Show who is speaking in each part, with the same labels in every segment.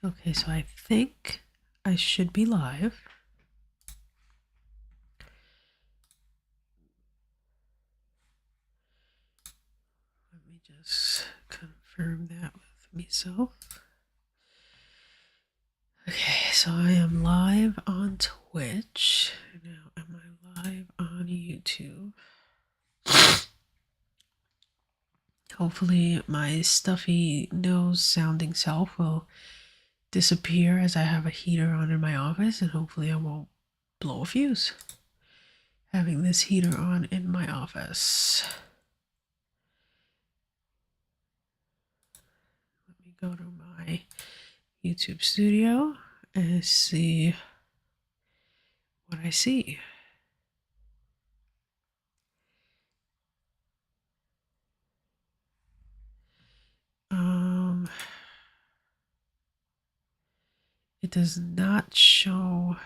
Speaker 1: Okay, so I think I should be live. Let me just confirm that with myself. Okay, so I am live on Twitch. Now, am I live on YouTube? Hopefully my stuffy nose sounding self will disappear as I have a heater on in my office, and hopefully I won't blow a fuse having this heater on in my office. Let me go to my YouTube studio and see what I see. It does not show.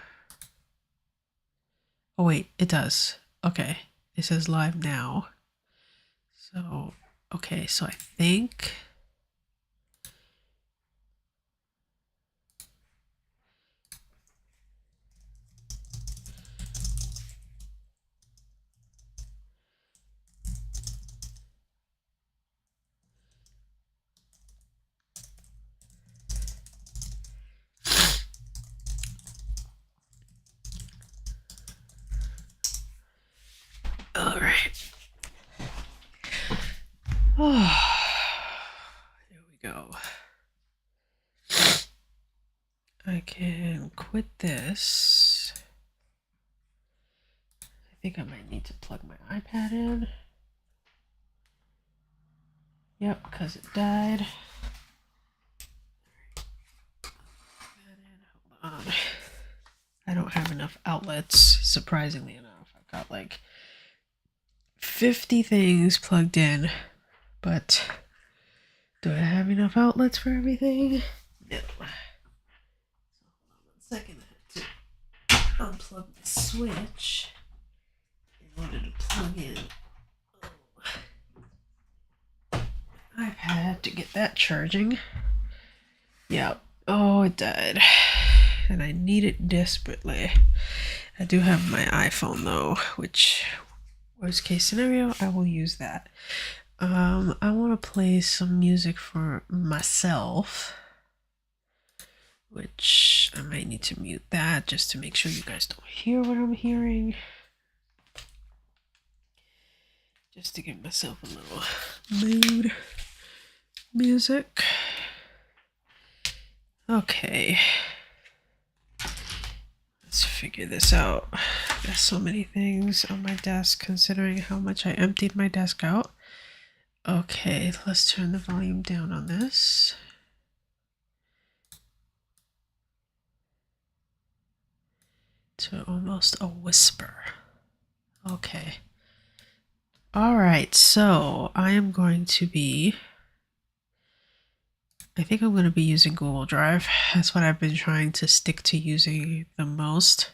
Speaker 1: Oh wait, it does. Okay, it says live now. So, okay, so I think all right. Oh, here we go. I can quit this. I think I might need to plug my iPad in. Yep, because it died. Hold on. I don't have enough outlets, surprisingly enough. I've got like 50 things plugged in, but do I have enough outlets for everything? No. So hold on 1 second. I have to unplug the switch in order to plug in iPad to get that charging. Yep. Oh, it died. And I need it desperately. I do have my iPhone though, which, worst case scenario, I will use that. I want to play some music for myself, which I might need to mute that just to make sure you guys don't hear what I'm hearing. Just to give myself a little mood music. Okay. Let's figure this out. There's so many things on my desk considering how much I emptied my desk out. Okay, let's turn the volume down on this. To almost a whisper. Okay. Alright, so I am going to be... I think I'm going to be using Google Drive. That's what I've been trying to stick to using the most.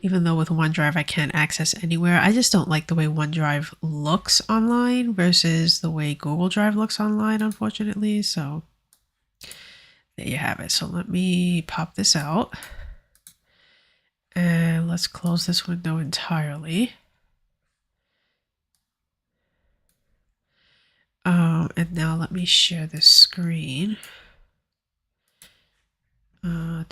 Speaker 1: Even though with OneDrive I can't access anywhere. I just don't like the way OneDrive looks online versus the way Google Drive looks online, unfortunately. So there you have it. So let me pop this out. And let's close this window entirely. And now let me share the screen. Like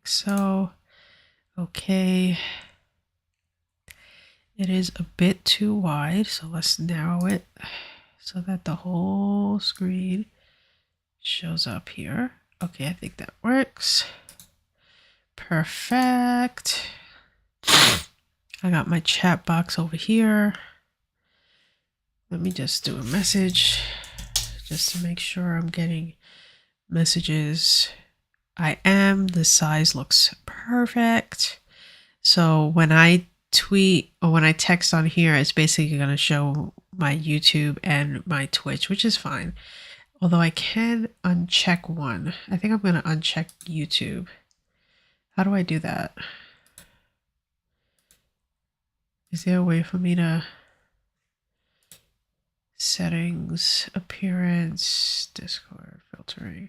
Speaker 1: so. Okay. It is a bit too wide, so let's narrow it so that the whole screen shows up here. Okay, I think that works. Perfect. I got my chat box over here. Let me just do a message just to make sure I'm getting messages. I am. The size looks perfect. So when I tweet or when I text on here, it's basically going to show my YouTube and my Twitch, which is fine. Although I can uncheck one. I think I'm going to uncheck YouTube. How do I do that? Is there a way for me to settings, appearance, Discord, filtering?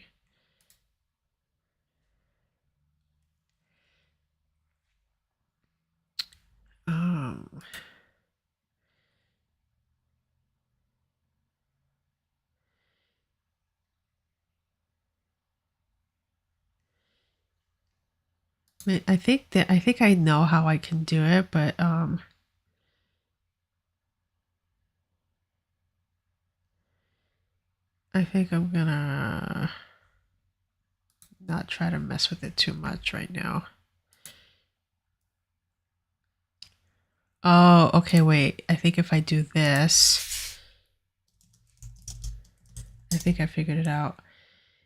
Speaker 1: I think I know how I can do it, but I think I'm gonna not try to mess with it too much right now. Oh, okay, wait. I think if I do this, I think I figured it out.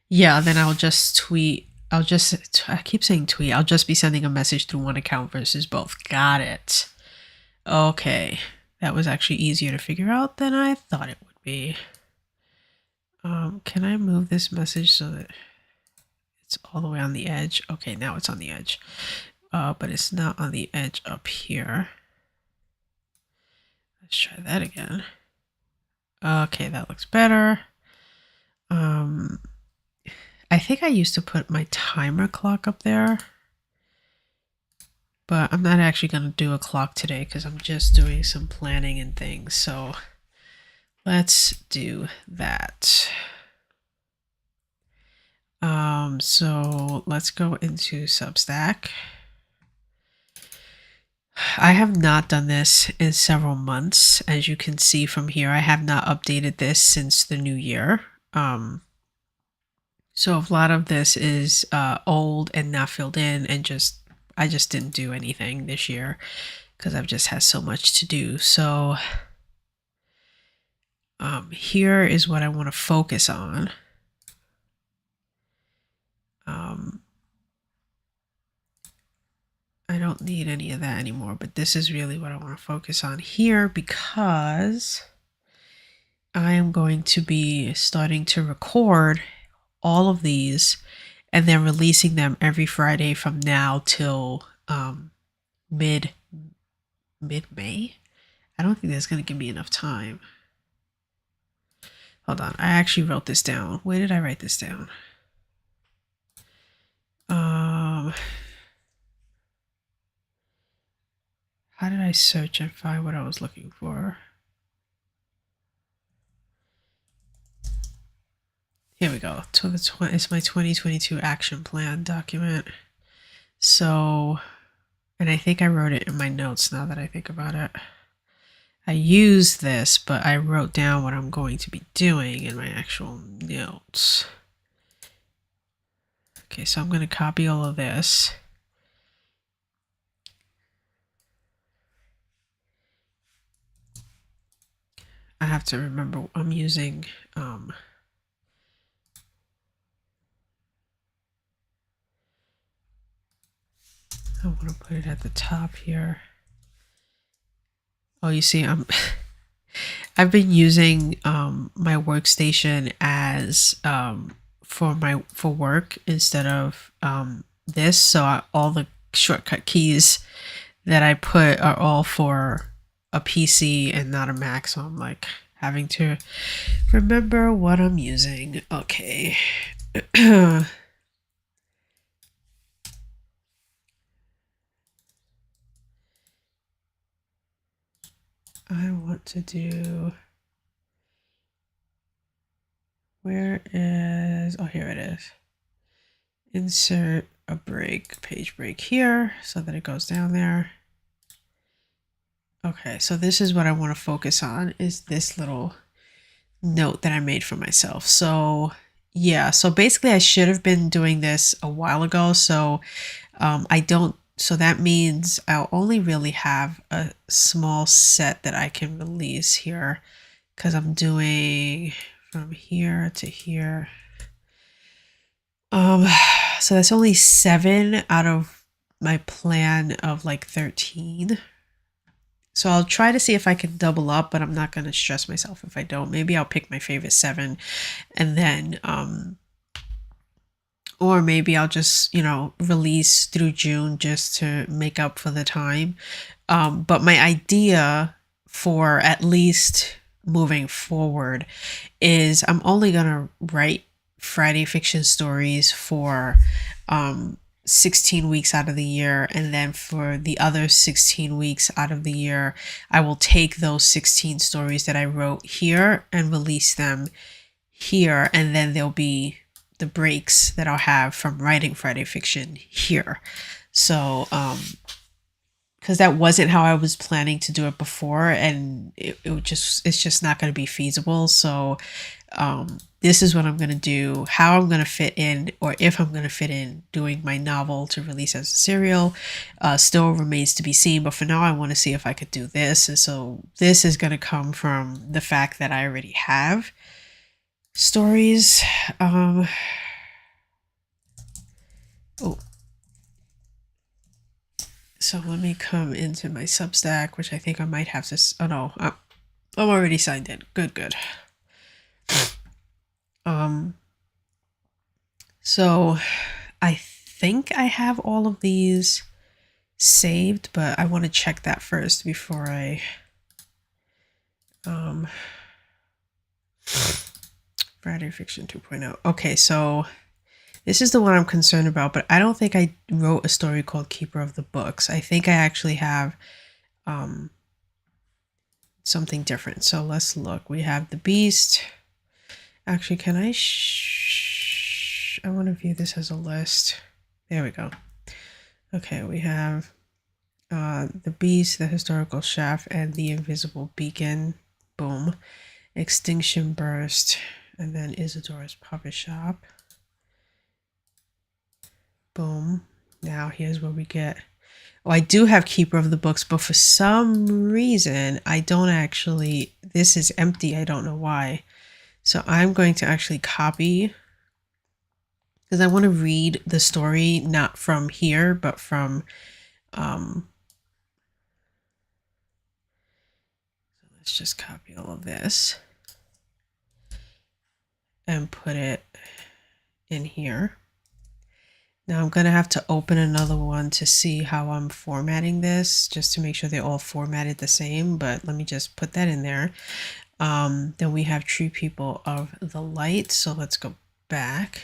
Speaker 1: Yeah, then I'll just tweet. I keep saying tweet. I'll just be sending a message through one account versus both. Got it. Okay. That was actually easier to figure out than I thought it would be. Can I move this message so that it's all the way on the edge? Okay, now it's on the edge. But it's not on the edge up here. Let's try that again. Okay, that looks better. I think I used to put my timer clock up there, but I'm not actually going to do a clock today because I'm just doing some planning and things. So let's do that. So let's go into Substack. I have not done this in several months. As you can see from here, I have not updated this since the new year. So a lot of this is old and not filled in, and I just didn't do anything this year because I've just had so much to do. So here is what I want to focus on. I don't need any of that anymore, but this is really what I want to focus on here because I am going to be starting to record all of these and then releasing them every Friday from now till mid-May. I don't think that's going to give me enough time. Hold on, I actually wrote this down. Where did I write this down? How did I search and find what I was looking for? Here we go. So it's my 2022 action plan document. So, and I think I wrote it in my notes now that I think about it. I used this, but I wrote down what I'm going to be doing in my actual notes. Okay, so I'm going to copy all of this. I have to remember I'm using I want to put it at the top here. Oh, you see, I've been using my workstation as for work instead of this. So all the shortcut keys that I put are all for a PC and not a Mac. So I'm like having to remember what I'm using. Okay. I want to do, where is, oh, here it is. Insert a break, page break here so that it goes down there. Okay, so this is what I want to focus on, is this little note that I made for myself. So yeah, so basically I should have been doing this a while ago. So so that means I'll only really have a small set that I can release here because I'm doing from here to here. So that's only 7 out of my plan of like 13. So I'll try to see if I can double up, but I'm not going to stress myself if I don't. Maybe I'll pick my favorite 7 and then, or maybe I'll just, release through June just to make up for the time. But my idea for at least moving forward is I'm only going to write Friday fiction stories for 16 weeks out of the year. And then for the other 16 weeks out of the year, I will take those 16 stories that I wrote here and release them here. And then there'll be the breaks that I'll have from writing Friday fiction here. So, because that wasn't how I was planning to do it before, and it's just not going to be feasible. So this is what I'm going to do. How I'm going to fit in, or if I'm going to fit in doing my novel to release as a serial, still remains to be seen. But for now, I want to see if I could do this. And so this is going to come from the fact that I already have stories. Oh, so let me come into my Substack, which I think I might have to. Oh no, I'm already signed in. Good. So I think I have all of these saved, but I want to check that first before I Friday Fiction 2.0. Okay, so this is the one I'm concerned about, but I don't think I wrote a story called Keeper of the Books. I think I actually have something different. So let's look. We have the Beast. Actually, can I I want to view this as a list. There we go. Okay, we have the Beast, the Historical Chef, and the Invisible Beacon. Boom. Extinction Burst, and then Isadora's Puppet Shop. Boom. Now here's where we get. Oh, I do have Keeper of the Books, but for some reason I don't actually. This is empty. I don't know why. So I'm going to actually copy, because I want to read the story not from here, but from so let's just copy all of this and put it in here. Now I'm going to have to open another one to see how I'm formatting this, just to make sure they're all formatted the same, but let me just put that in there. Then we have Tree People of the Light. So let's go back.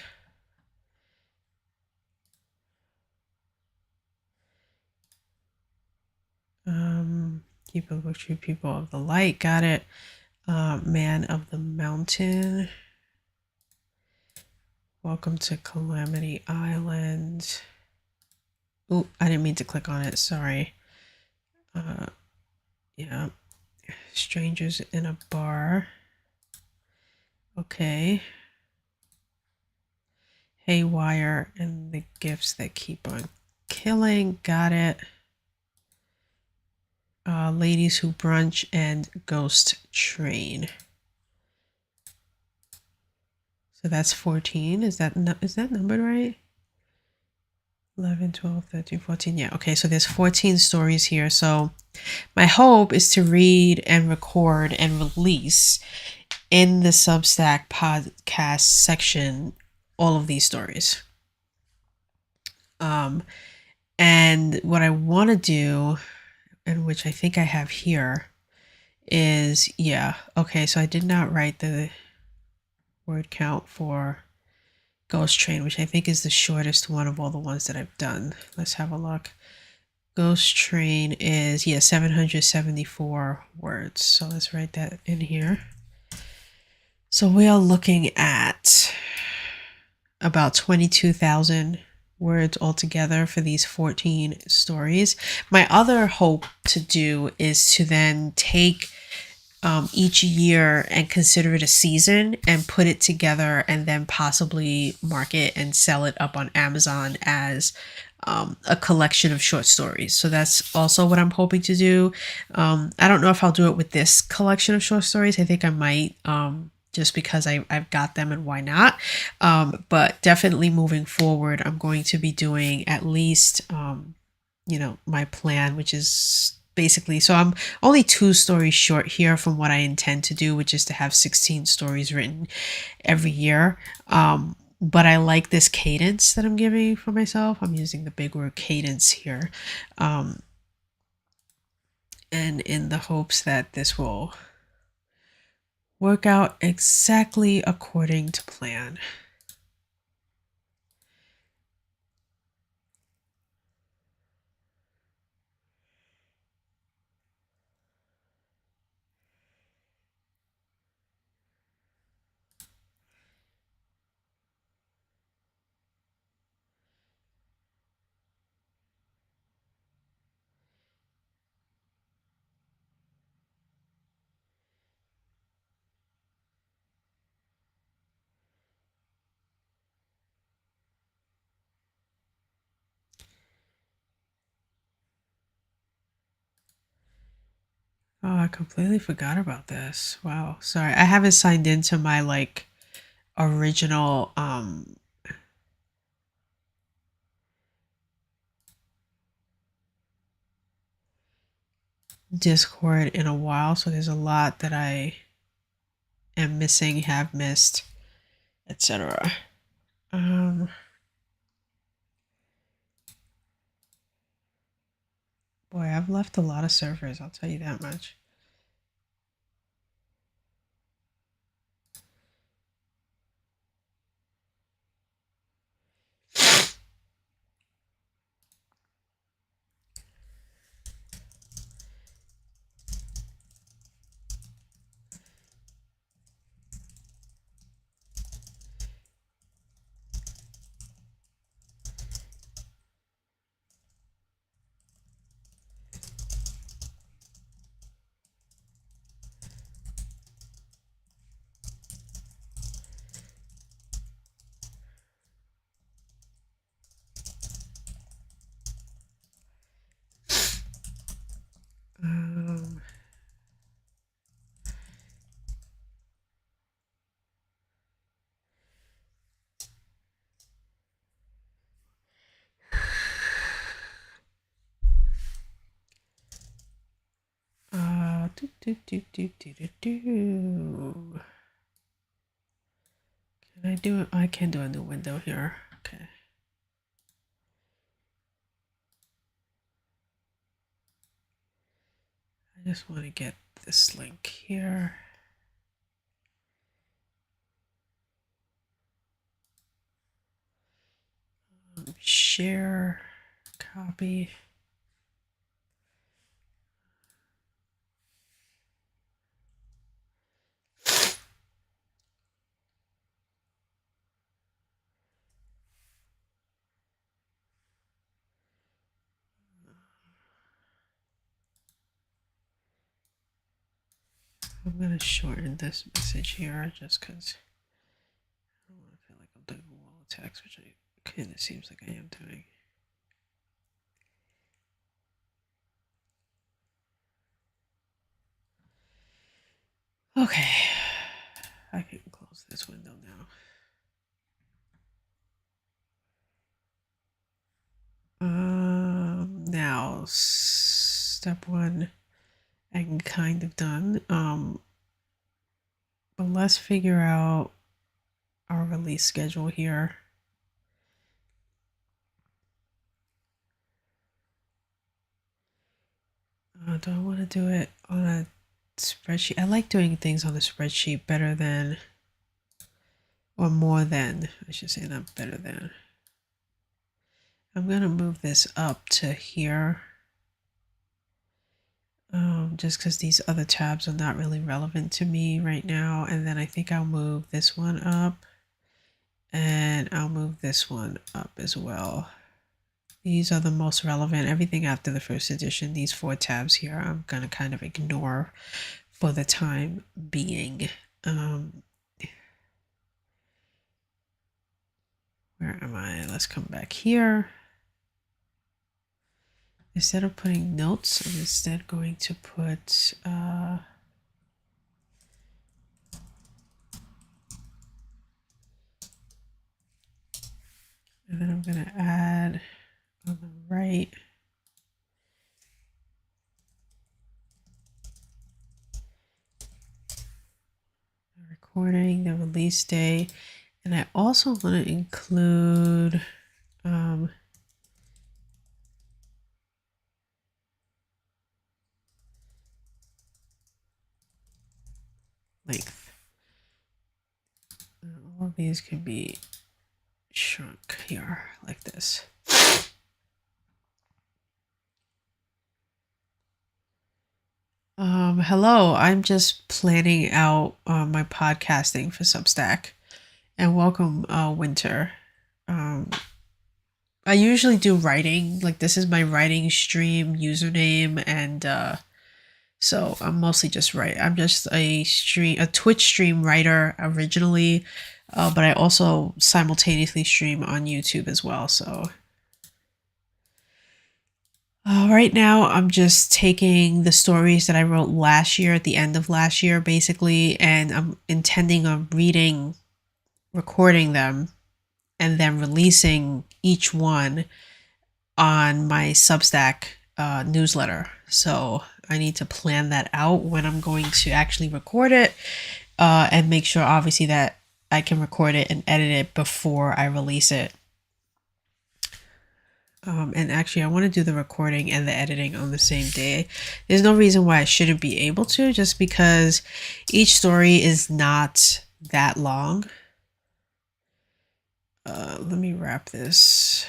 Speaker 1: Keep a book, Tree People of the Light. Got it. Man of the Mountain. Welcome to Calamity Island. Oh, I didn't mean to click on it. Sorry. Yeah. Strangers in a Bar. Okay. Haywire and the Gifts That Keep on Killing. Got it. Ladies Who Brunch and Ghost Train. So that's 14. Is that numbered right? 11, 12, 13, 14. Yeah. Okay. So there's 14 stories here. So my hope is to read and record and release in the Substack podcast section all of these stories. And what I want to do, and which I think I have here, is, yeah. Okay. So I did not write the word count for Ghost Train, which I think is the shortest one of all the ones that I've done. Let's have a look. Ghost Train is, 774 words. So let's write that in here. So we are looking at about 22,000 words altogether for these 14 stories. My other hope to do is to then take each year and consider it a season and put it together, and then possibly market and sell it up on Amazon as a collection of short stories. So that's also what I'm hoping to do. I don't know if I'll do it with this collection of short stories. I think I might, just because I've got them, and why not? But definitely moving forward, I'm going to be doing at least, my plan, which is basically, so I'm only 2 stories short here from what I intend to do, which is to have 16 stories written every year. But I like this cadence that I'm giving for myself. I'm using the big word cadence here. and in the hopes that this will work out exactly according to plan. Oh, I completely forgot about this. Wow. Sorry. I haven't signed into my like original Discord in a while, so there's a lot that I am missing, have missed, etc. Boy, I've left a lot of servers, I'll tell you that much. Can I do it? I can do a new window here. Okay. I just want to get this link here. Share, copy. I'm going to shorten this message here just because I don't want to feel like I'm doing a wall of text, which I kind of seems like I am doing. Okay, I can close this window now. Now step one, I'm kind of done. But let's figure out our release schedule here. Do I want to do it on a spreadsheet? I like doing things on a spreadsheet better than, or more than, I should say, not better than. I'm going to move this up to here. Just because these other tabs are not really relevant to me right now. And then I think I'll move this one up. And I'll move this one up as well. These are the most relevant. Everything after the first edition, these 4 tabs here, I'm going to kind of ignore for the time being. Where am I? Let's come back here. Instead of putting notes, I'm instead going to put and then I'm going to add on the right the recording, the release day, and I also want to include I'm length. All of these can be shrunk here like this. Hello, I'm just planning out my podcasting for Substack, and welcome, Winter. I usually do writing, like this is my writing stream username, and so I'm mostly just I'm just a Twitch stream writer originally, but I also simultaneously stream on YouTube as well. So right now I'm just taking the stories that I wrote last year at the end of last year, basically, and I'm intending on recording them, and then releasing each one on my Substack newsletter. So I need to plan that out when I'm going to actually record it, and make sure obviously that I can record it and edit it before I release it. And actually I want to do the recording and the editing on the same day. There's no reason why I shouldn't be able to, just because each story is not that long. Let me wrap this.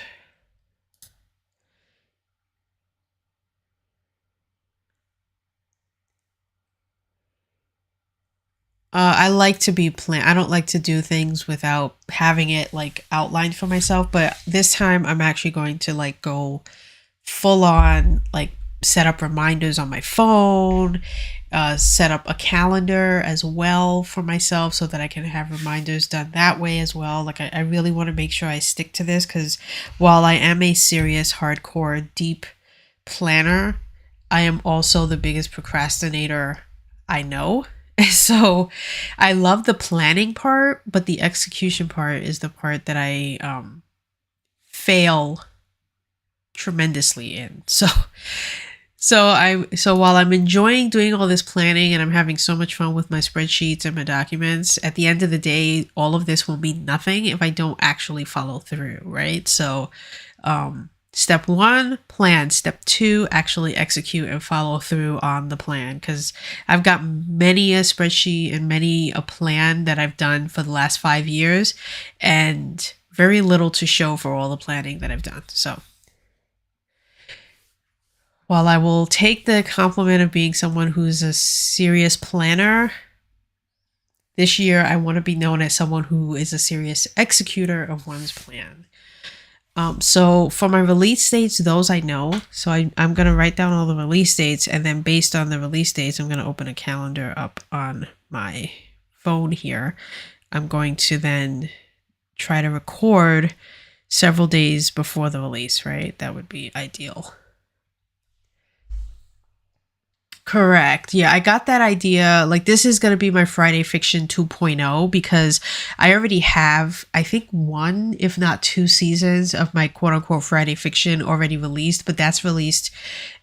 Speaker 1: I like to be planned. I don't like to do things without having it like outlined for myself. But this time I'm actually going to like go full on, like set up reminders on my phone, set up a calendar as well for myself so that I can have reminders done that way as well. Like I really want to make sure I stick to this, because while I am a serious, hardcore, deep planner, I am also the biggest procrastinator I know. So I love the planning part, but the execution part is the part that I fail tremendously in. So while I'm enjoying doing all this planning and I'm having so much fun with my spreadsheets and my documents, at the end of the day, all of this will mean nothing if I don't actually follow through, right? So step 1, plan. Step 2, actually execute and follow through on the plan, because I've got many a spreadsheet and many a plan that I've done for the last 5 years, and very little to show for all the planning that I've done. So while I will take the compliment of being someone who's a serious planner, this year I want to be known as someone who is a serious executor of one's plan. So for my release dates, those I know. So I'm going to write down all the release dates, and then based on the release dates, I'm going to open a calendar up on my phone here. I'm going to then try to record several days before the release, right? That would be ideal. Correct. Yeah, I got that idea. Like, this is going to be my Friday Fiction 2.0, because I already have, I think, 1, if not 2 seasons of my quote unquote Friday Fiction already released, but that's released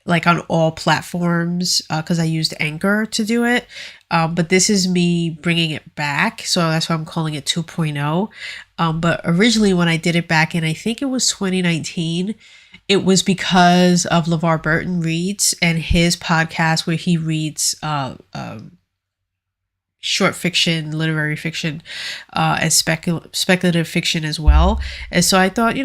Speaker 1: like on all platforms because I used Anchor to do it. But this is me bringing it back. So that's why I'm calling it 2.0. But originally when I did it back in, I think it was 2019, it was because of LeVar Burton Reads and his podcast where he reads short fiction, literary fiction, and speculative fiction as well. And so I thought,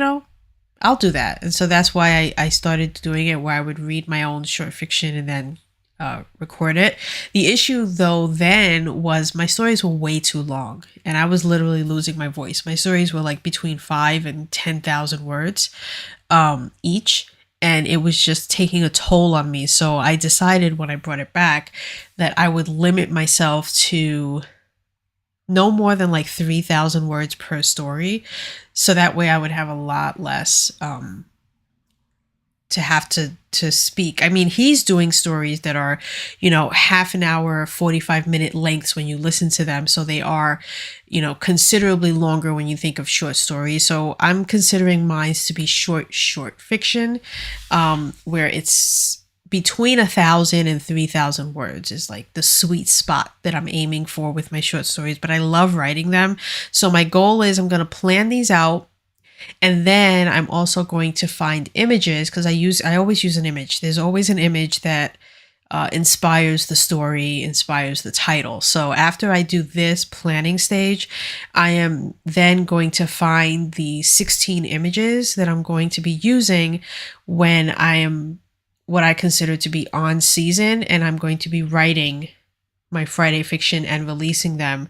Speaker 1: I'll do that. And so that's why I started doing it, where I would read my own short fiction and then record it. The issue though then was my stories were way too long, and I was literally losing my voice. My stories were like between 5 and 10,000 words each, and it was just taking a toll on me. So I decided when I brought it back that I would limit myself to no more than like 3,000 words per story, so that way I would have a lot less to have to speak. I mean, he's doing stories that are, half an hour, 45-minute lengths when you listen to them. So they are, considerably longer when you think of short stories. So I'm considering mine to be short fiction, where it's between 1,000 and 3,000 words is like the sweet spot that I'm aiming for with my short stories. But I love writing them. So my goal is I'm going to plan these out. And then I'm also going to find images, because I always use an image. There's always an image that inspires the story, inspires the title. So after I do this planning stage, I am then going to find the 16 images that I'm going to be using when I am what I consider to be on season, and I'm going to be writing my Friday fiction and releasing them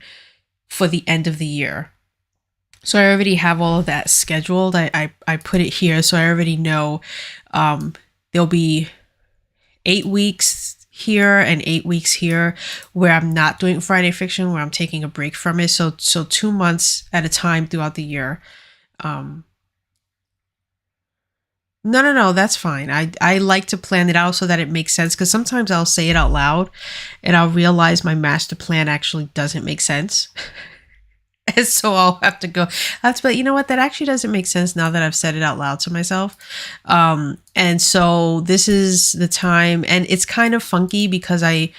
Speaker 1: for the end of the year. So I already have all of that scheduled. I put it here, so I already know there'll be 8 weeks here and 8 weeks here where I'm not doing Friday fiction, where I'm taking a break from it. So 2 months at a time throughout the year. No, that's fine. I like to plan it out so that it makes sense, because sometimes I'll say it out loud and I'll realize my master plan actually doesn't make sense. And so I'll have to go, but you know what? That actually doesn't make sense now that I've said it out loud to myself. And so this is the time, and it's kind of funky because I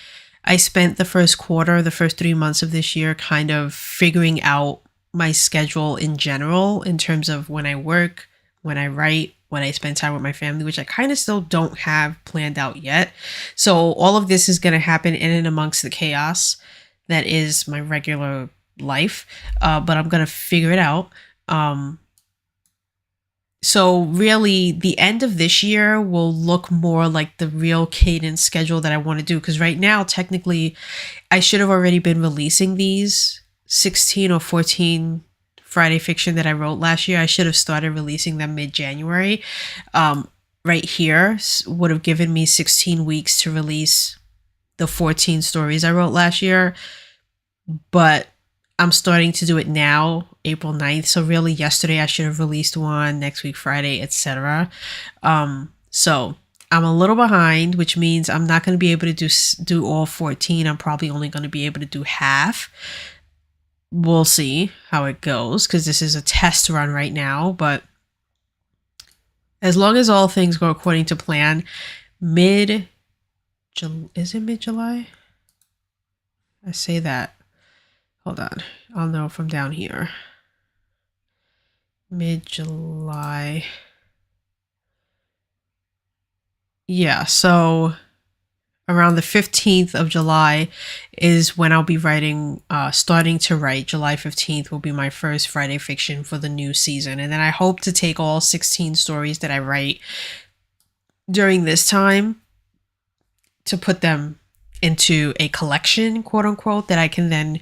Speaker 1: spent the first 3 months of this year kind of figuring out my schedule in general in terms of when I work, when I write, when I spend time with my family, which I kind of still don't have planned out yet. So all of this is going to happen in and amongst the chaos that is my regular life, but I'm going to figure it out. So really the end of this year will look more like the real cadence schedule that I want to do, because right now technically I should have already been releasing these 16 or 14 Friday fiction that I wrote last year. I should have started releasing them mid-January. Right here would have given me 16 weeks to release the 14 stories I wrote last year, but I'm starting to do it now, April 9th. So really yesterday I should have released one, next week Friday, etc. So I'm a little behind, which means I'm not going to be able to do all 14. I'm probably only going to be able to do half. We'll see how it goes, because this is a test run right now. But as long as all things go according to plan, is it mid-July? I say that. Hold on. I'll know from down here. Mid-July. Yeah, so around the 15th of July is when I'll be writing, starting to write. July 15th will be my first Friday fiction for the new season. And then I hope to take all 16 stories that I write during this time to put them into a collection, quote unquote, that I can then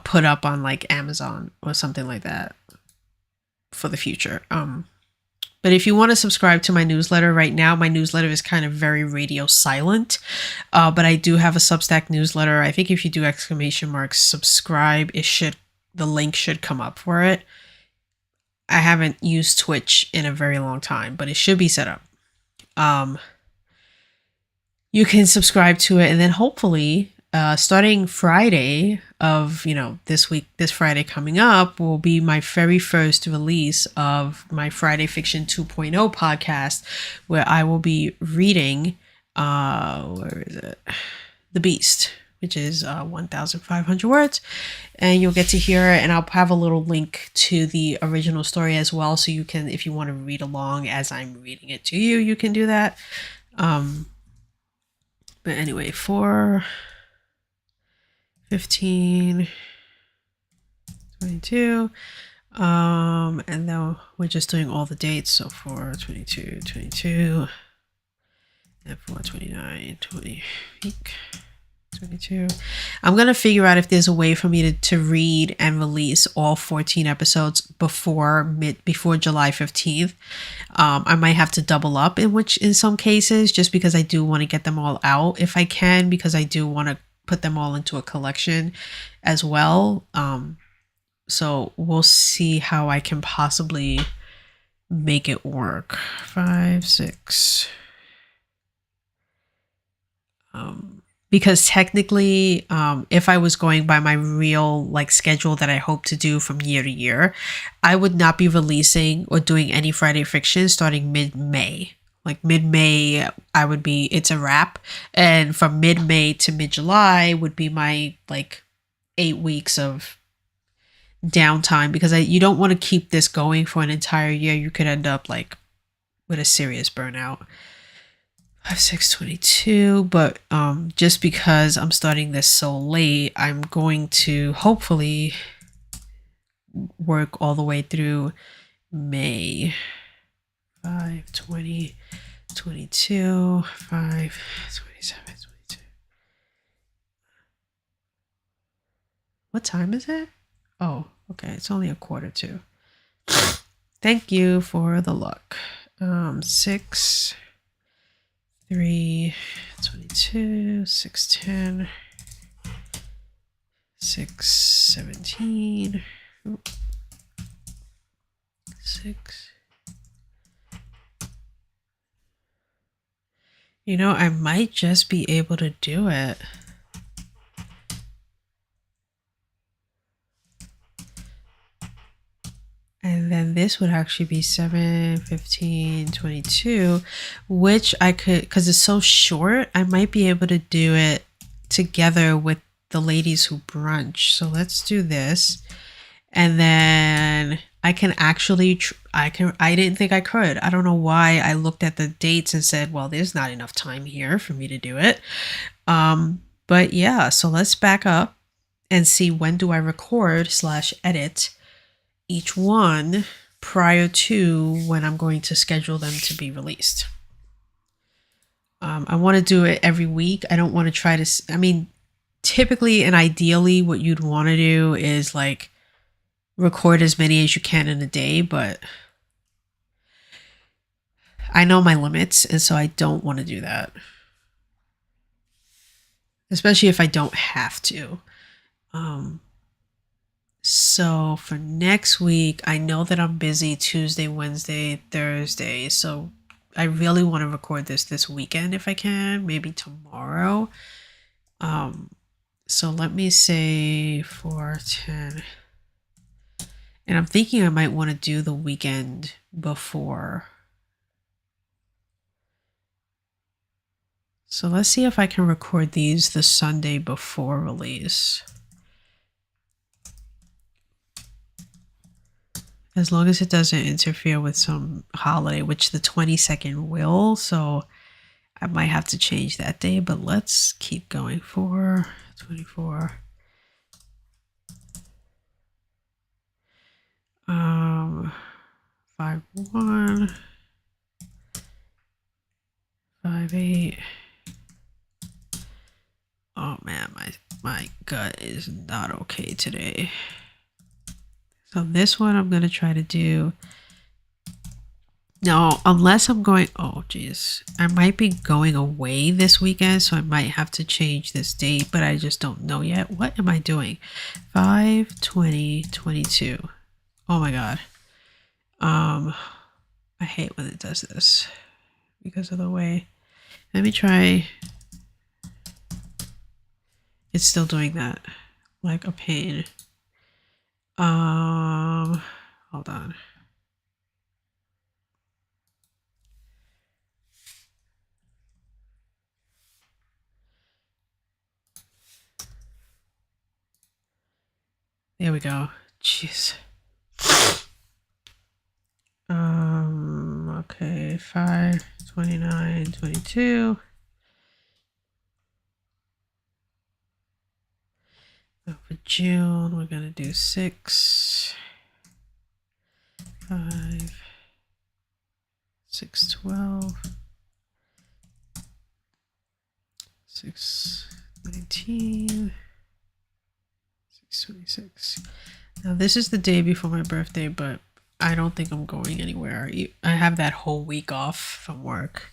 Speaker 1: put up on like Amazon or something like that for the future. But if you want to subscribe to my newsletter right now, my newsletter is kind of very radio silent. But I do have a Substack newsletter. I think if you do ! subscribe, the link should come up for it. I haven't used Twitch in a very long time, but it should be set up. You can subscribe to it, and then hopefully starting Friday of, this Friday coming up will be my very first release of my Friday Fiction 2.0 podcast, where I will be reading, where is it? The Beast, which is 1,500 words, and you'll get to hear it, and I'll have a little link to the original story as well, so you can, if you want to read along as I'm reading it to you, you can do that. But anyway, 4, 15, 22, and then we're just doing all the dates. So 4, 22, 22, and 4, 29, 20, 22. I'm going to figure out if there's a way for me to read and release all 14 episodes before July 15th. I might have to double up in some cases, just because I do want to get them all out if I can, because I do want to put them all into a collection as well. So we'll see how I can possibly make it work. 5, 6. Because technically, if I was going by my real schedule that I hope to do from year to year, I would not be releasing or doing any Friday fiction starting mid-May. Mid-May, it's a wrap. And from mid-May to mid-July would be my 8 weeks of downtime, because you don't want to keep this going for an entire year. You could end up with a serious burnout. 5/6/22, but just because I'm starting this so late, I'm going to hopefully work all the way through May. 5/20/22, 5/27/22. What time is it? Oh, okay, it's only 1:45. Thank you for the luck. 6/3/22, 6/10, 6/17, 6. You know, I might just be able to do it. And then this would actually be 7/15/22, which I could, because it's so short, I might be able to do it together with the ladies who brunch. So let's do this. And then I can actually, I didn't think I could. I don't know why I looked at the dates and said, well, there's not enough time here for me to do it. But yeah, so let's back up and see when do I record/edit each one prior to when I'm going to schedule them to be released. I want to do it every week. I don't want to try to, I mean, typically and ideally what you'd want to do is like record as many as you can in a day, but I know my limits, and so I don't want to do that. Especially if I don't have to. So for next week, I know that I'm busy Tuesday, Wednesday, Thursday. So I really want to record this weekend if I can, maybe tomorrow. So let me say 4/10. And I'm thinking I might want to do the weekend before. So let's see if I can record these the Sunday before release. As long as it doesn't interfere with some holiday, which the 22nd will. So I might have to change that day, but let's keep going. 4/24. 5/1. 5/8. Oh man, my gut is not okay today. So this one I'm gonna try to do. No, unless I'm going, oh geez, I might be going away this weekend, so I might have to change this date, but I just don't know yet. What am I doing? 5/20/22. Oh my god. I hate when it does this because of the way. Let me try. It's still doing that, like a pain. Hold on. There we go. Jeez. Okay, 5/29/22. For June, we're gonna do 6, 5, 6/12, 6/19, 6/26. Now this is the day before my birthday, but I don't think I'm going anywhere. I have that whole week off from work.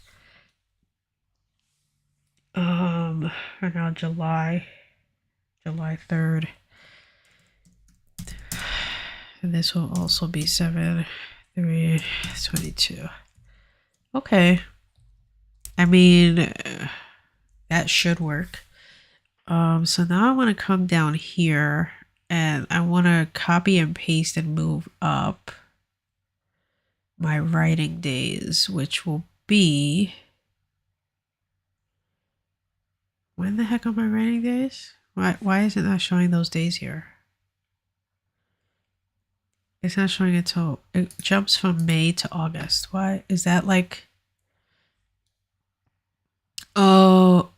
Speaker 1: For now, July 3rd. And this will also be 7/3/22. Okay. I mean, that should work. So now I want to come down here and I want to copy and paste and move up my writing days, which will be, when the heck are my writing days? Why is it not showing those days here? It's not showing it till it jumps from May to August. Why is that? Like, Oh,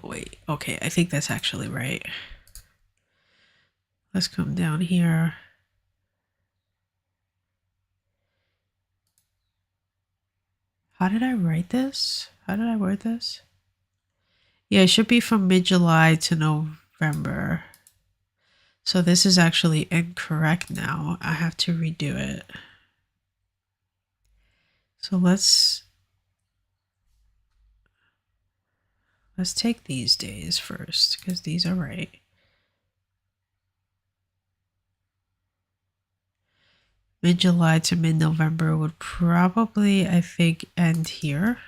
Speaker 1: wait. Okay, I think that's actually right. Let's come down here. How did I write this? How did I word this? Yeah, it should be from mid-July to November. So this is actually incorrect now. I have to redo it. So let's take these days first because these are right. Mid-July to mid-November would probably, I think, end here.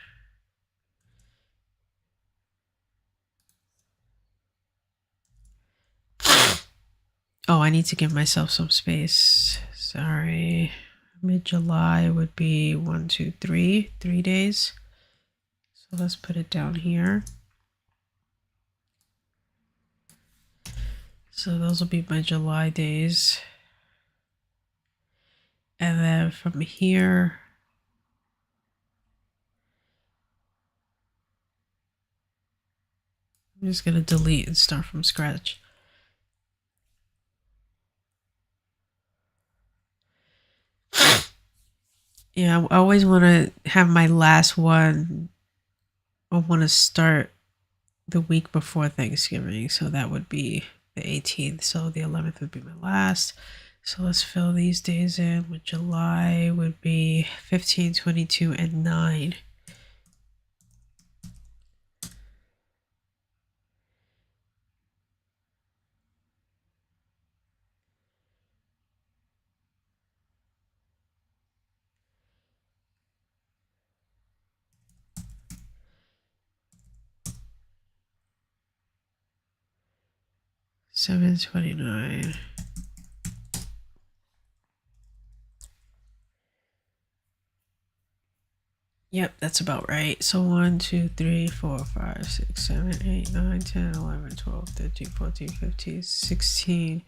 Speaker 1: Oh, I need to give myself some space. Sorry. Mid-July would be 1, 2, 3 days. So let's put it down here. So those will be my July days. And then from here, I'm just going to delete and start from scratch. Yeah, I always want to have my last one. I want to start the week before Thanksgiving. So that would be the 18th. So the 11th would be my last. So let's fill these days in. With July would be 15, 22, and 9. $7.29. Yep, that's about right. So 1, 2, 3, 4, 5, 6, 7, 8, 9, 10, 11, 12, 13, 14, 15, 16.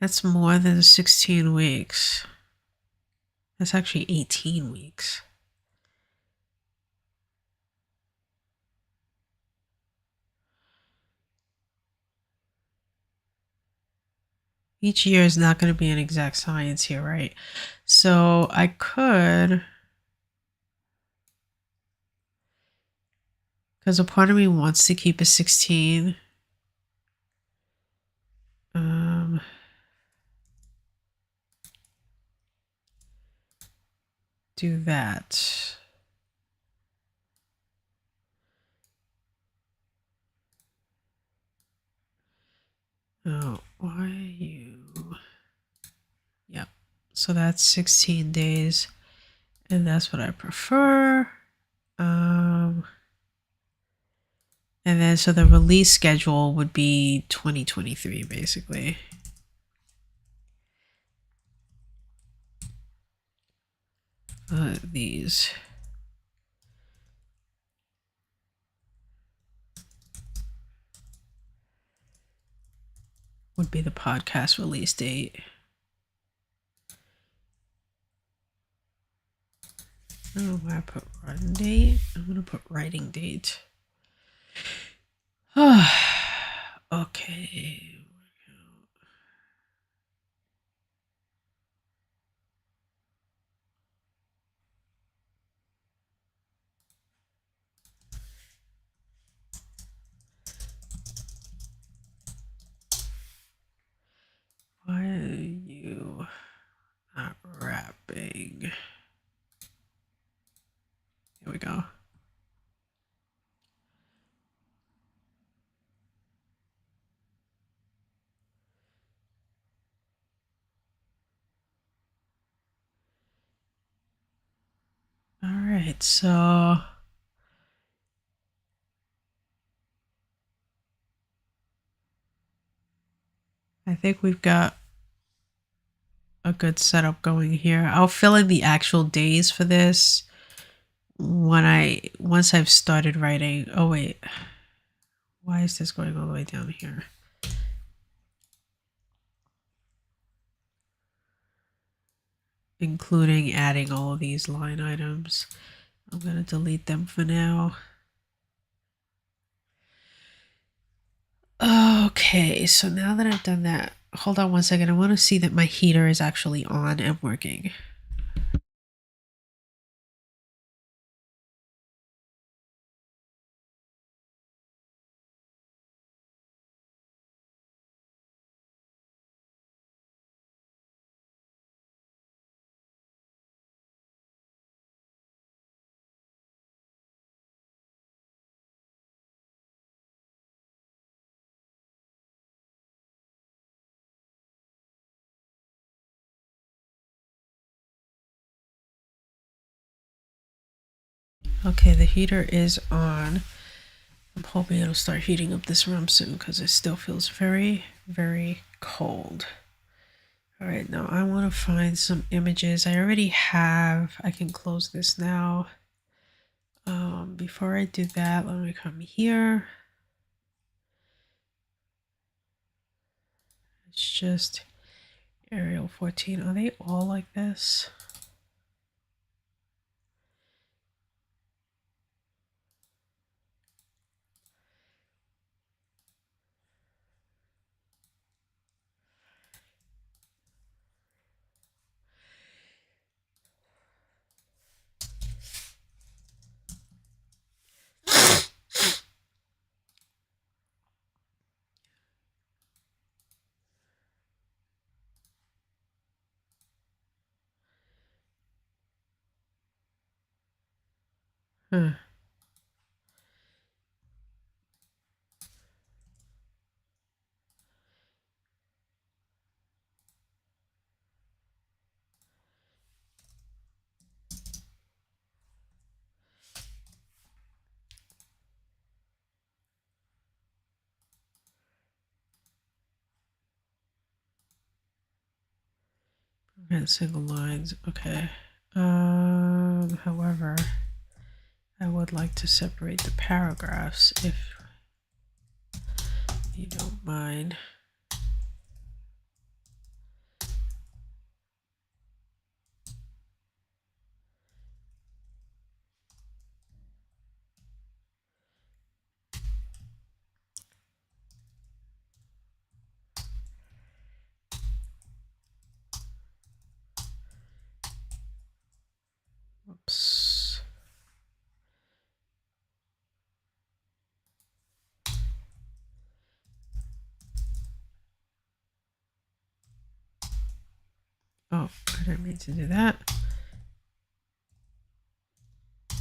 Speaker 1: That's more than 16 weeks. That's actually 18 weeks. Each year is not going to be an exact science here, right? So I could, because a part of me wants to keep a 16. Do that. Oh, why you? Yep. So that's 16 days. And that's what I prefer. And then so the release schedule would be 2023 basically. These. Would be the podcast release date. Oh, where I put run date? I'm gonna put writing date. Okay. Why are you not wrapping? Here we go. All right, so I think we've got a good setup going here. I'll fill in the actual days for this once I've started writing. Oh wait, why is this going all the way down here? including adding all of these line items. I'm going to delete them for now. Okay, so now that I've done that, hold on one second. I want to see that my heater is actually on and working. Okay, the heater is on. I'm hoping it'll start heating up this room soon because it still feels very, very cold. All right, now I want to find some images. I already have. I can close this now. Before I do that, let me come here. It's just Arial 14. Are they all like this? Huh. Prevent single lines. Okay. However, I would like to separate the paragraphs if you don't mind. Oops. Oh, I didn't mean to do that. I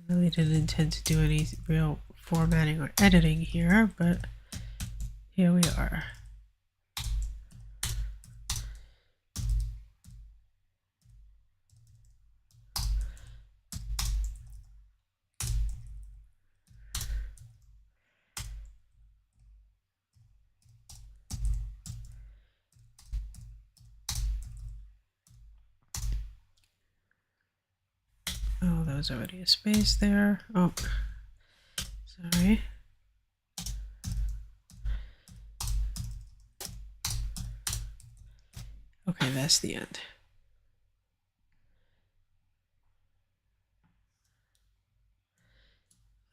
Speaker 1: really didn't intend to do any real formatting or editing here, but here we are. Oh, there was already a space there. Oh, sorry. Okay, that's the end.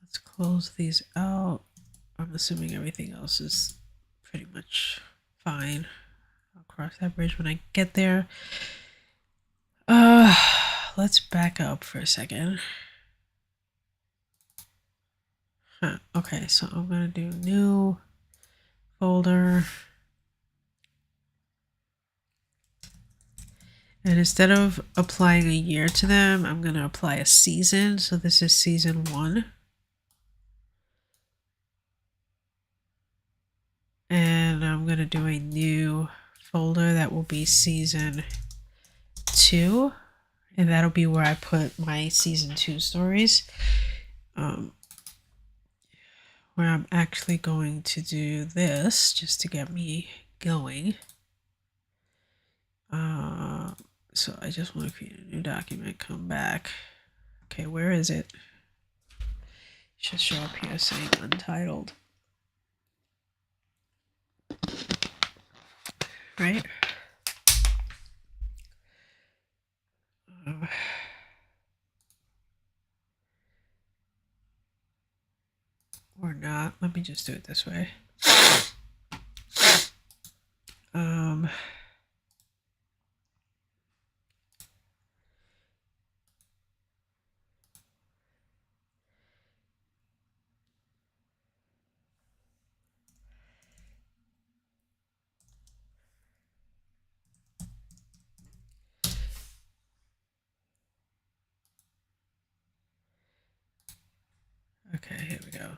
Speaker 1: Let's close these out. I'm assuming everything else is pretty much fine. I'll cross that bridge when I get there. Let's back up for a second. Okay, so I'm gonna do new folder. And instead of applying a year to them, I'm gonna apply a season. So this is season 1. And I'm gonna do a new folder that will be season 2. And that'll be where I put my season 2 stories. Where I'm actually going to do this just to get me going. So I just want to create a new document, come back. Okay, where is it? It should show up here saying Untitled. right? Or not. Let me just do it this way. Okay, here we go.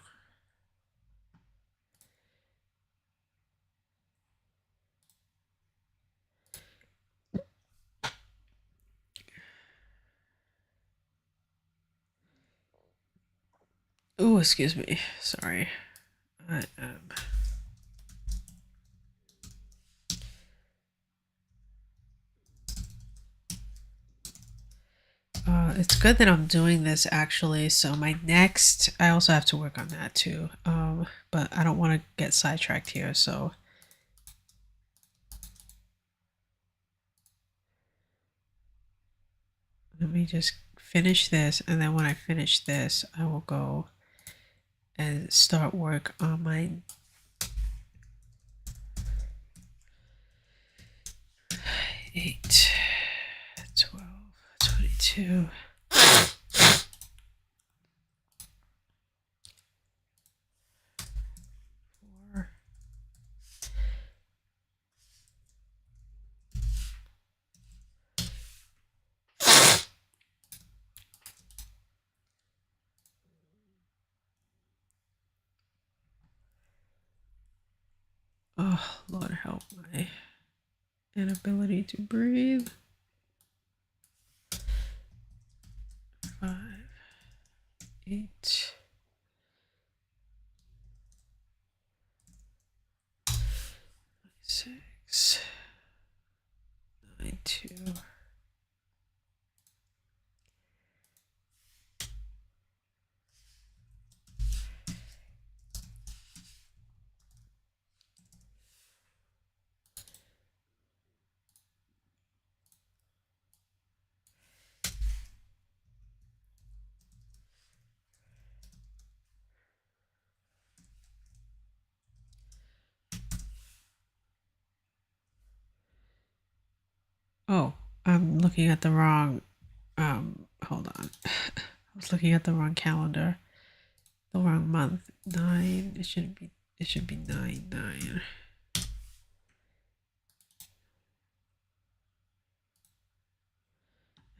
Speaker 1: Oh, excuse me. Sorry. I am. It's good that I'm doing this actually. So my next, I also have to work on that too. But I don't want to get sidetracked here. So let me just finish this. And then when I finish this, I will go and start work on my 8, 12, 22. Oh, Lord help my inability to breathe. 5, 8, 6, 9, 2. Oh, I'm looking at the wrong, hold on. I was looking at the wrong calendar, the wrong month. 9, it should be 9, 9.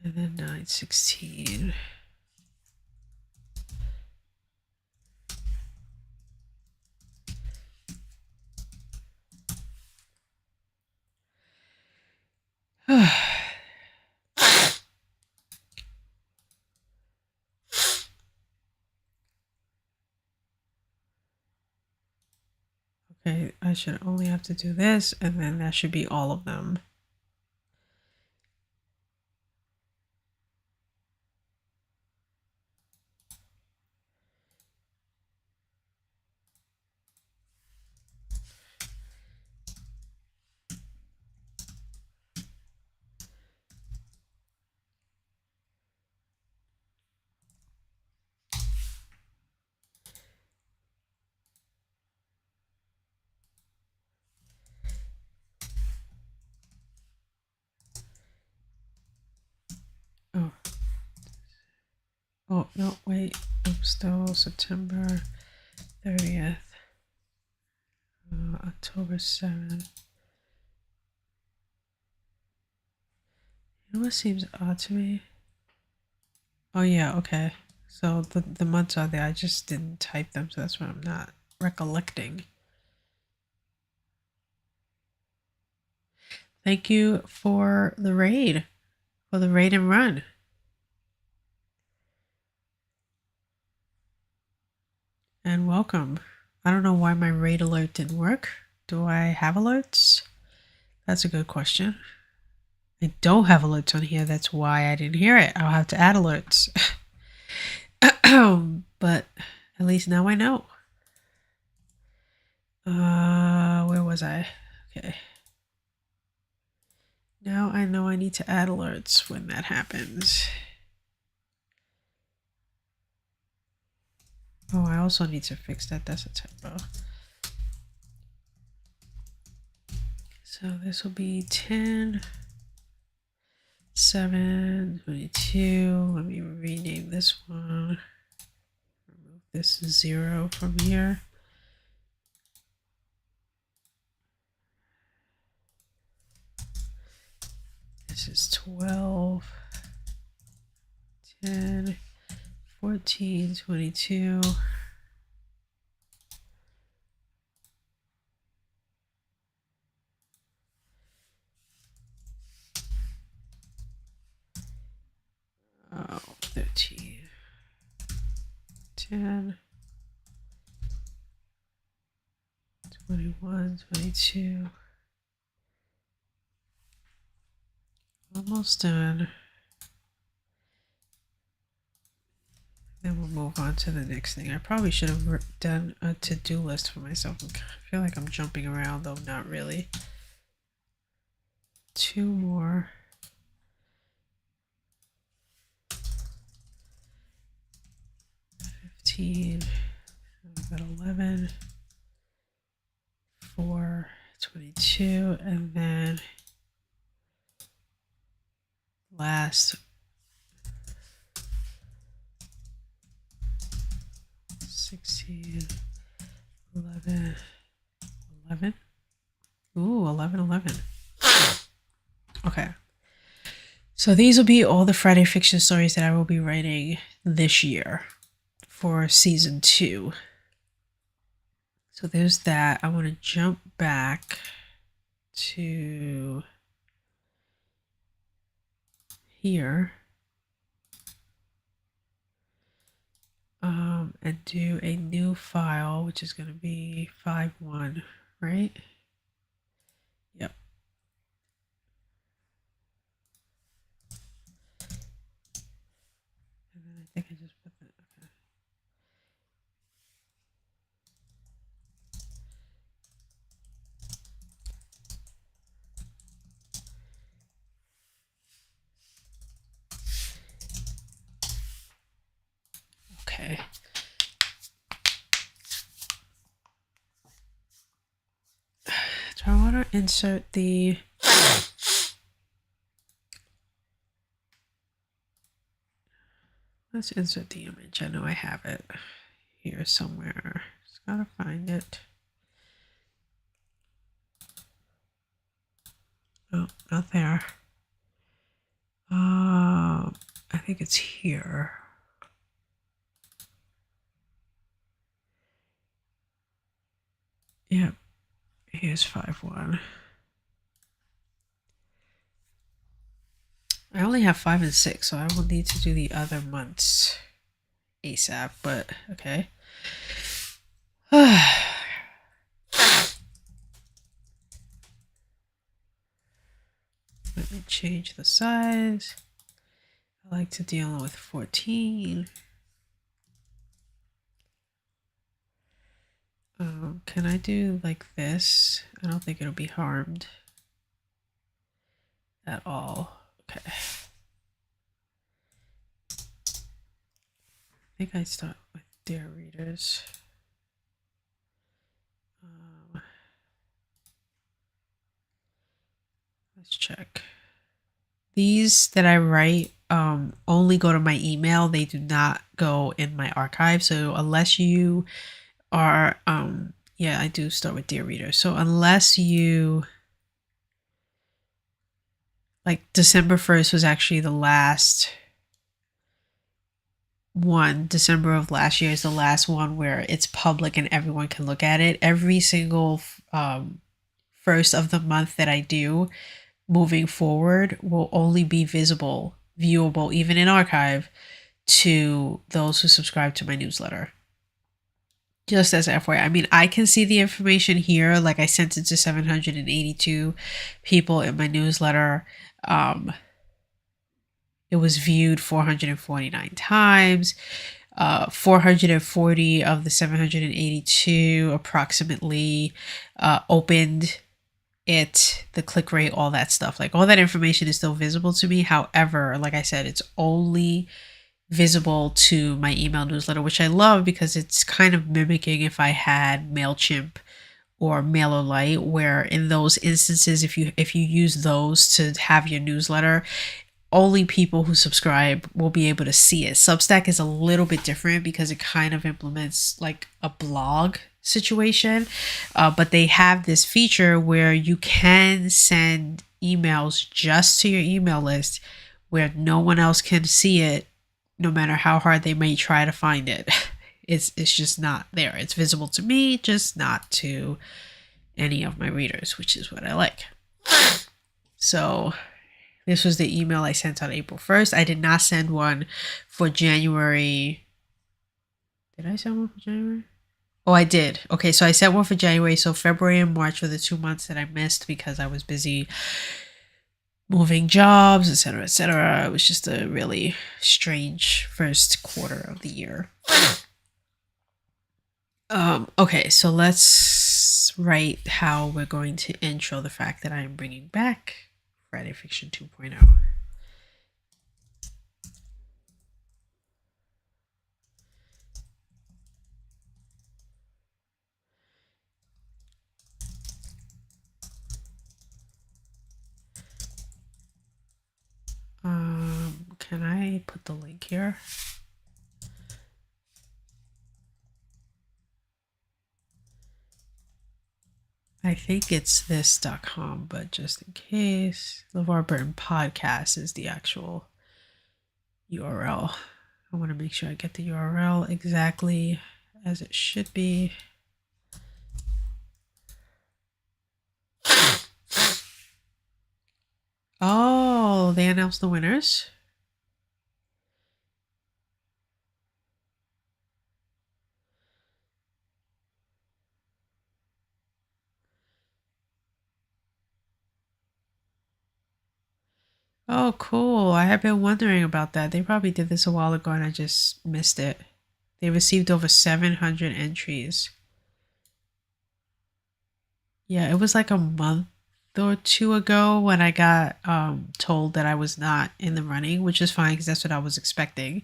Speaker 1: And then 9, 16. Okay, I should only have to do this, and then that should be all of them. Oh, no, wait. I'm still September 30th. October 7th. You know what seems odd to me? Oh, yeah, okay. So the months are there. I just didn't type them, so that's why I'm not recollecting. Thank you for the raid and run. And welcome. I don't know why my raid alert didn't work. Do I have alerts? That's a good question. I don't have alerts on here. That's why I didn't hear it. I'll have to add alerts. But at least now I know. Where was I? Okay. Now I know I need to add alerts when that happens. Oh, I also need to fix that. That's a typo. So this will be 10, 7, 22. Let me rename this one. Remove this 0 from here. This is 12, 10, 14, 22. Oh, 13, 10, 21, 22. Almost done. Then we'll move on to the next thing. I probably should have done a to-do list for myself. I feel like I'm jumping around, though not really. 2 more. 15. I've got 11. 4, 22, and then last 16, 11, 11. Ooh, 11, 11. Okay. So these will be all the Friday fiction stories that I will be writing this year for season 2. So there's that. I want to jump back to here. And do a new file, which is going to be 5.1, right? Yep. And then I think I just put that. Okay. Okay. Do I want to insert the... Let's insert the image. I know I have it here somewhere. Just gotta find it. Oh, not there. I think it's here. Yep. Here's 5.1. I only have 5 and 6, so I will need to do the other months ASAP, but okay. Let me change the size. I like to deal with 14. Can I do like this? I don't think it'll be harmed at all. Okay. I think I start with Dear Readers. Let's check. These that I write only go to my email. They do not go in my archive. So unless you are, yeah, I do start with Dear Reader. So unless you, like December 1st was actually the last one. December of last year is the last one where it's public and everyone can look at it. Every single first of the month that I do moving forward will only be visible, viewable, even in archive, to those who subscribe to my newsletter. Just as FYI, I mean, I can see the information here. Like I sent it to 782 people in my newsletter. It was viewed 449 times. 440 of the 782 approximately opened the click rate, all that stuff. Like all that information is still visible to me. However, like I said, it's only visible to my email newsletter, which I love because it's kind of mimicking if I had MailChimp or MailerLite, where in those instances, if you use those to have your newsletter, only people who subscribe will be able to see it. Substack is a little bit different because it kind of implements like a blog situation, but they have this feature where you can send emails just to your email list where no one else can see it, no matter how hard they may try to find it. It's just not there. It's visible to me, just not to any of my readers, which is what I like. So this was the email I sent on April 1st. I did not send one for January. Did I send one for January? Oh, I did. Okay, so I sent one for January. So February and March were the 2 months that I missed because I was busy moving jobs, etc., etc. It was just a really strange first quarter of the year. Okay, so let's write how we're going to intro the fact that I am bringing back Friday Fiction 2.0. Can I put the link here? I think it's this.com, but just in case, LeVar Burton Podcast is the actual URL. I want to make sure I get the URL exactly as it should be. Oh, they announced the winners. Oh, cool. I have been wondering about that. They probably did this a while ago and I just missed it. They received over 700 entries. Yeah, it was like a month or two ago when I got told that I was not in the running, which is fine because that's what I was expecting.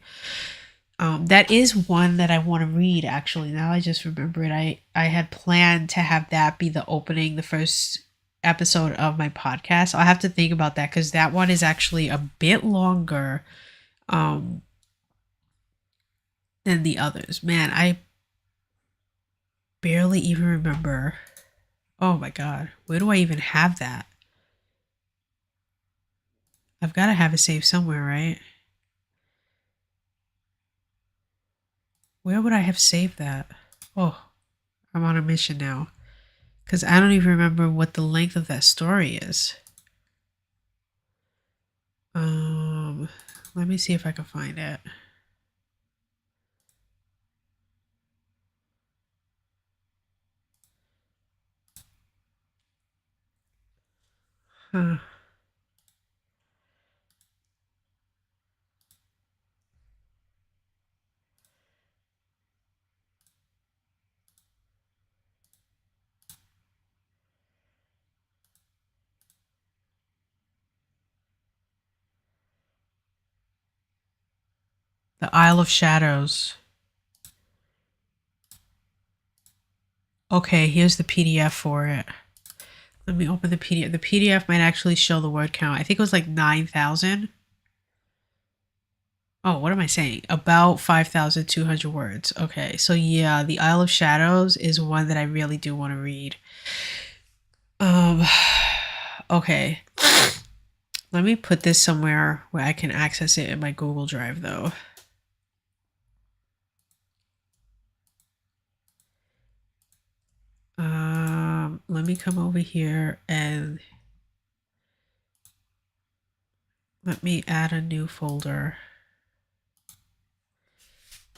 Speaker 1: That is one that I want to read, actually. Now I just remember it. I had planned to have that be the opening, the first episode of my podcast. I'll have to think about that because that one is actually a bit longer um, than the others. Man, I barely even remember. Oh my God. Where do I even have that? I've got to have it saved somewhere, right? Where would I have saved that? Oh, I'm on a mission now. Because I don't even remember what the length of that story is. Let me see if I can find it. Huh. The Isle of Shadows. Okay, here's the PDF for it. Let me open the PDF. The PDF might actually show the word count. I think it was like 9,000. Oh, what am I saying? About 5,200 words. Okay, so yeah, The Isle of Shadows is one that I really do want to read. Okay. Let me put this somewhere where I can access it in my Google Drive, though. Let me come over here and let me add a new folder.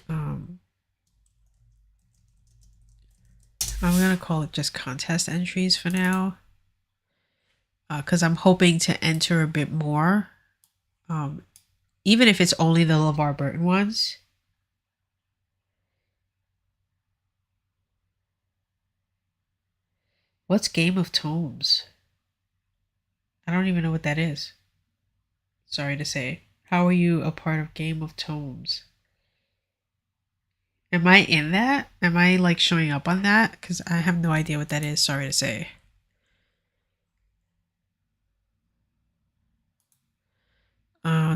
Speaker 1: I'm going to call it just contest entries for now. Because I'm hoping to enter a bit more. Even if it's only the LeVar Burton ones. What's Game of Tomes? I don't even know what that is. Sorry to say. How are you a part of Game of Tomes? Am I in that? Am I like showing up on that? Because I have no idea what that is. Sorry to say.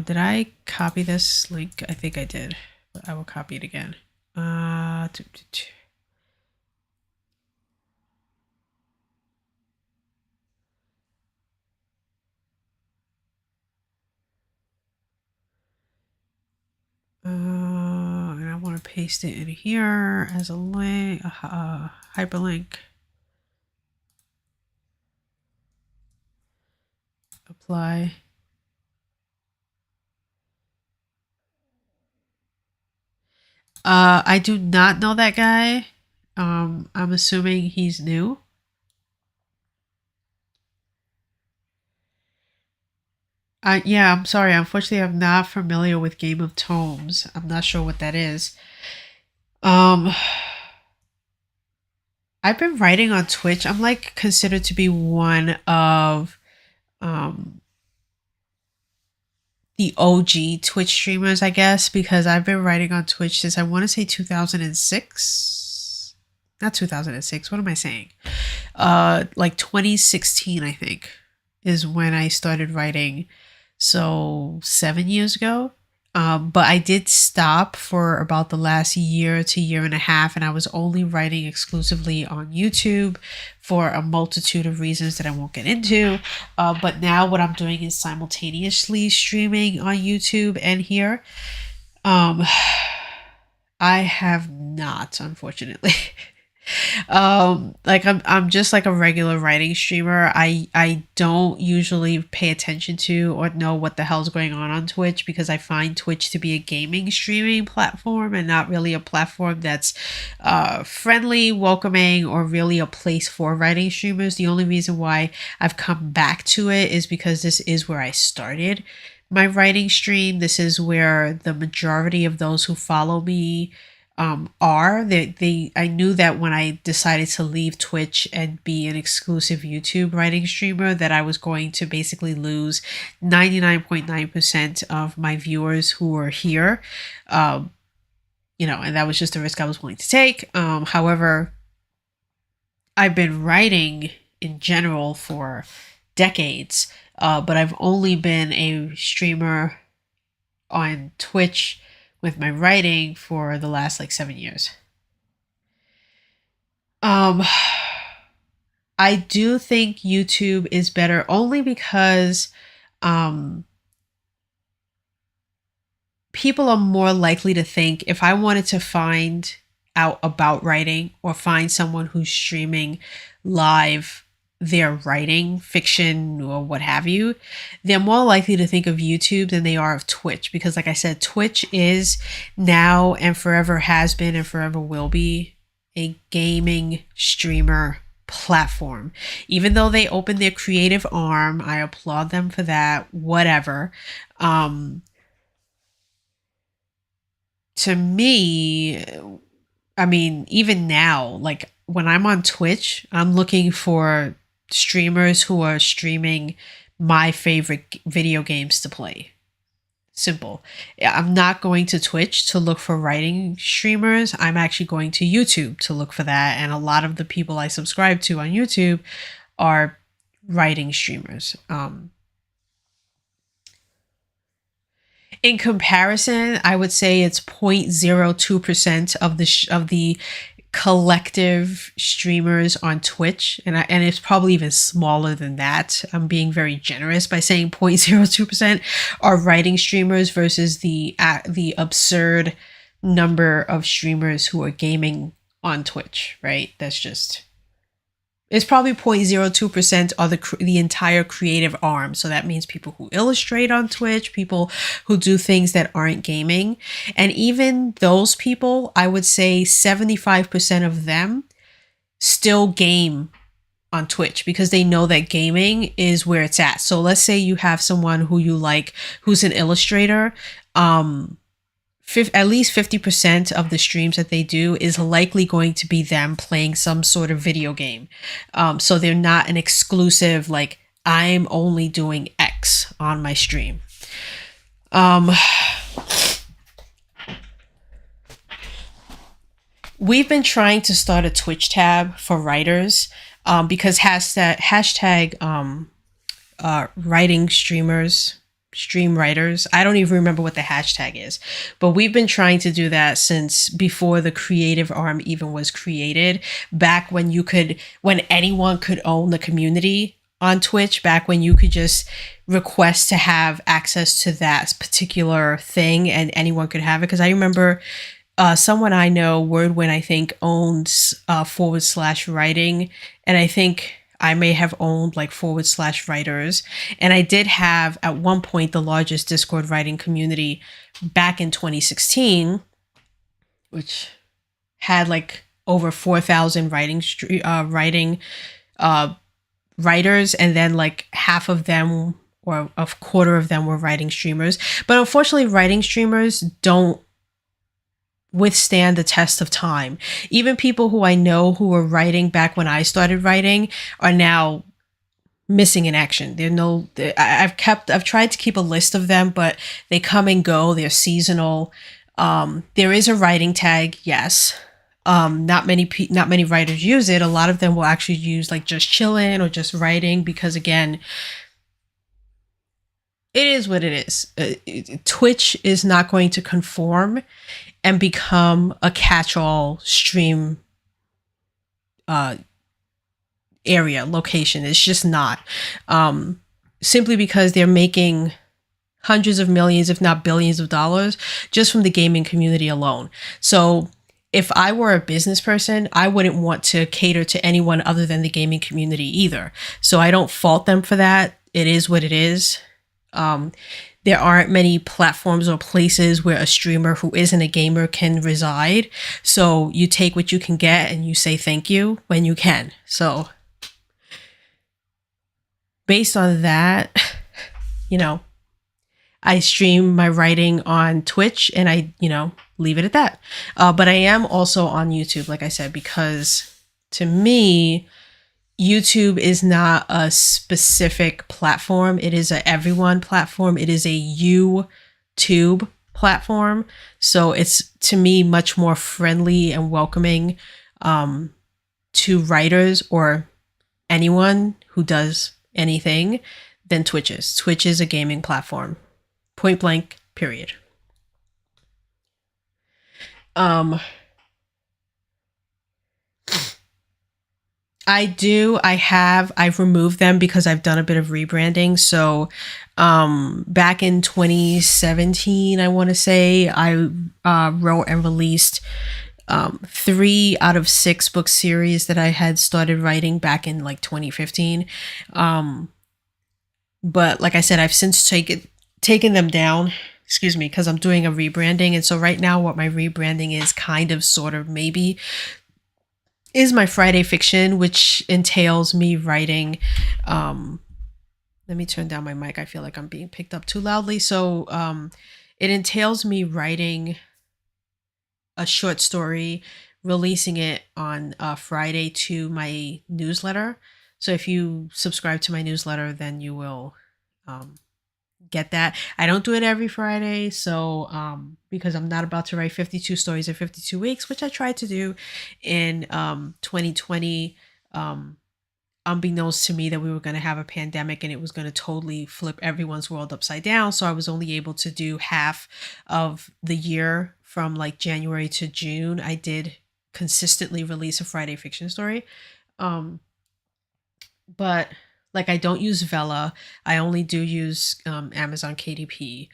Speaker 1: Did I copy this link? I think I did, but I will copy it again. Uh, and I want to paste it in here as a link, a hyperlink. Apply. I do not know that guy. I'm assuming he's new. Yeah, I'm sorry. Unfortunately, I'm not familiar with Game of Tomes. I'm not sure what that is. I've been writing on Twitch. I'm like considered to be one of the OG Twitch streamers, I guess, because I've been writing on Twitch since I want to say 2006. Not 2006. What am I saying? Like 2016, I think, is when I started writing. So 7 years ago. But I did stop for about the last year to year and a half, and I was only writing exclusively on YouTube for a multitude of reasons that I won't get into. But now what I'm doing is simultaneously streaming on YouTube and here. I have not, unfortunately. Like I'm just like a regular writing streamer. I don't usually pay attention to or know what the hell's going on Twitch, because I find Twitch to be a gaming streaming platform and not really a platform that's friendly, welcoming, or really a place for writing streamers. The only reason why I've come back to it is because this is where I started my writing stream. This is where the majority of those who follow me are. I knew that when I decided to leave Twitch and be an exclusive YouTube writing streamer, that I was going to basically lose 99.9% of my viewers who were here. And that was just a risk I was willing to take. However, I've been writing in general for decades, but I've only been a streamer on Twitch with my writing for the last like 7 years. I do think YouTube is better only because people are more likely to think, if I wanted to find out about writing or find someone who's streaming live their writing, fiction, or what have you, they're more likely to think of YouTube than they are of Twitch. Because like I said, Twitch is now and forever has been and forever will be a gaming streamer platform. Even though they opened their creative arm, I applaud them for that, whatever. To me, I mean, even now, like when I'm on Twitch, I'm looking for streamers who are streaming my favorite video games to play. Simple. I'm not going to Twitch to look for writing streamers. I'm actually going to YouTube to look for that. And a lot of the people I subscribe to on YouTube are writing streamers. In comparison, I would say it's 0.02% of the collective streamers on Twitch, and it's probably even smaller than that. I'm being very generous by saying 0.02% are writing streamers versus the absurd number of streamers who are gaming on Twitch, right? That's just, it's probably 0.02% of the entire creative arm. So that means people who illustrate on Twitch, people who do things that aren't gaming. And even those people, I would say 75% of them still game on Twitch because they know that gaming is where it's at. So let's say you have someone who you like, who's an illustrator, at least 50% of the streams that they do is likely going to be them playing some sort of video game. So they're not an exclusive, like, I'm only doing X on my stream. Um, we've been trying to start a Twitch tab for writers, because hashtag writing streamers, stream writers. I don't even remember what the hashtag is, but we've been trying to do that since before the creative arm even was created, back when when anyone could own the community on Twitch, back when you could just request to have access to that particular thing and anyone could have it. Because I remember someone I know, Wordwin, I think, owns / writing, and I think I may have owned like / writers. And I did have at one point the largest Discord writing community back in 2016, which had like over 4,000 writers, and then like half of them or a quarter of them were writing streamers. But unfortunately, writing streamers don't withstand the test of time. Even people who I know who were writing back when I started writing are now missing in action. I've tried to keep a list of them, but they come and go. They're seasonal. There is a writing tag, yes. Not many writers use it. A lot of them will actually use like just chilling or just writing, because again, it is what it is. Twitch is not going to conform and become a catch-all stream area location. It's just not. Simply because they're making hundreds of millions, if not billions of dollars just from the gaming community alone. So if I were a business person, I wouldn't want to cater to anyone other than the gaming community either. So I don't fault them for that. It is what it is. There aren't many platforms or places where a streamer who isn't a gamer can reside. So you take what you can get and you say thank you when you can. So based on that, I stream my writing on Twitch and I, leave it at that. But I am also on YouTube, like I said, because to me, YouTube is not a specific platform. It is a everyone platform. It is a YouTube platform. So it's, to me, much more friendly and welcoming to writers or anyone who does anything than Twitch is. Twitch is a gaming platform. Point blank, period. I've removed them because I've done a bit of rebranding. So back in 2017, I want to say, I wrote and released 3 out of 6 book series that I had started writing back in like 2015. But like I said, I've since taken them down, because I'm doing a rebranding. And so right now what my rebranding is kind of, sort of, maybe, is my Friday fiction, which entails me writing, let me turn down my mic. I feel like I'm being picked up too loudly. So it entails me writing a short story, releasing it on Friday to my newsletter. So if you subscribe to my newsletter, then you will get that. I don't do it every Friday, so because I'm not about to write 52 stories in 52 weeks, which I tried to do in 2020, unbeknownst to me that we were going to have a pandemic and it was going to totally flip everyone's world upside down. So I was only able to do half of the year, from like January to June. I did consistently release a Friday fiction story. But like, I don't use Vella. I only do use Amazon KDP.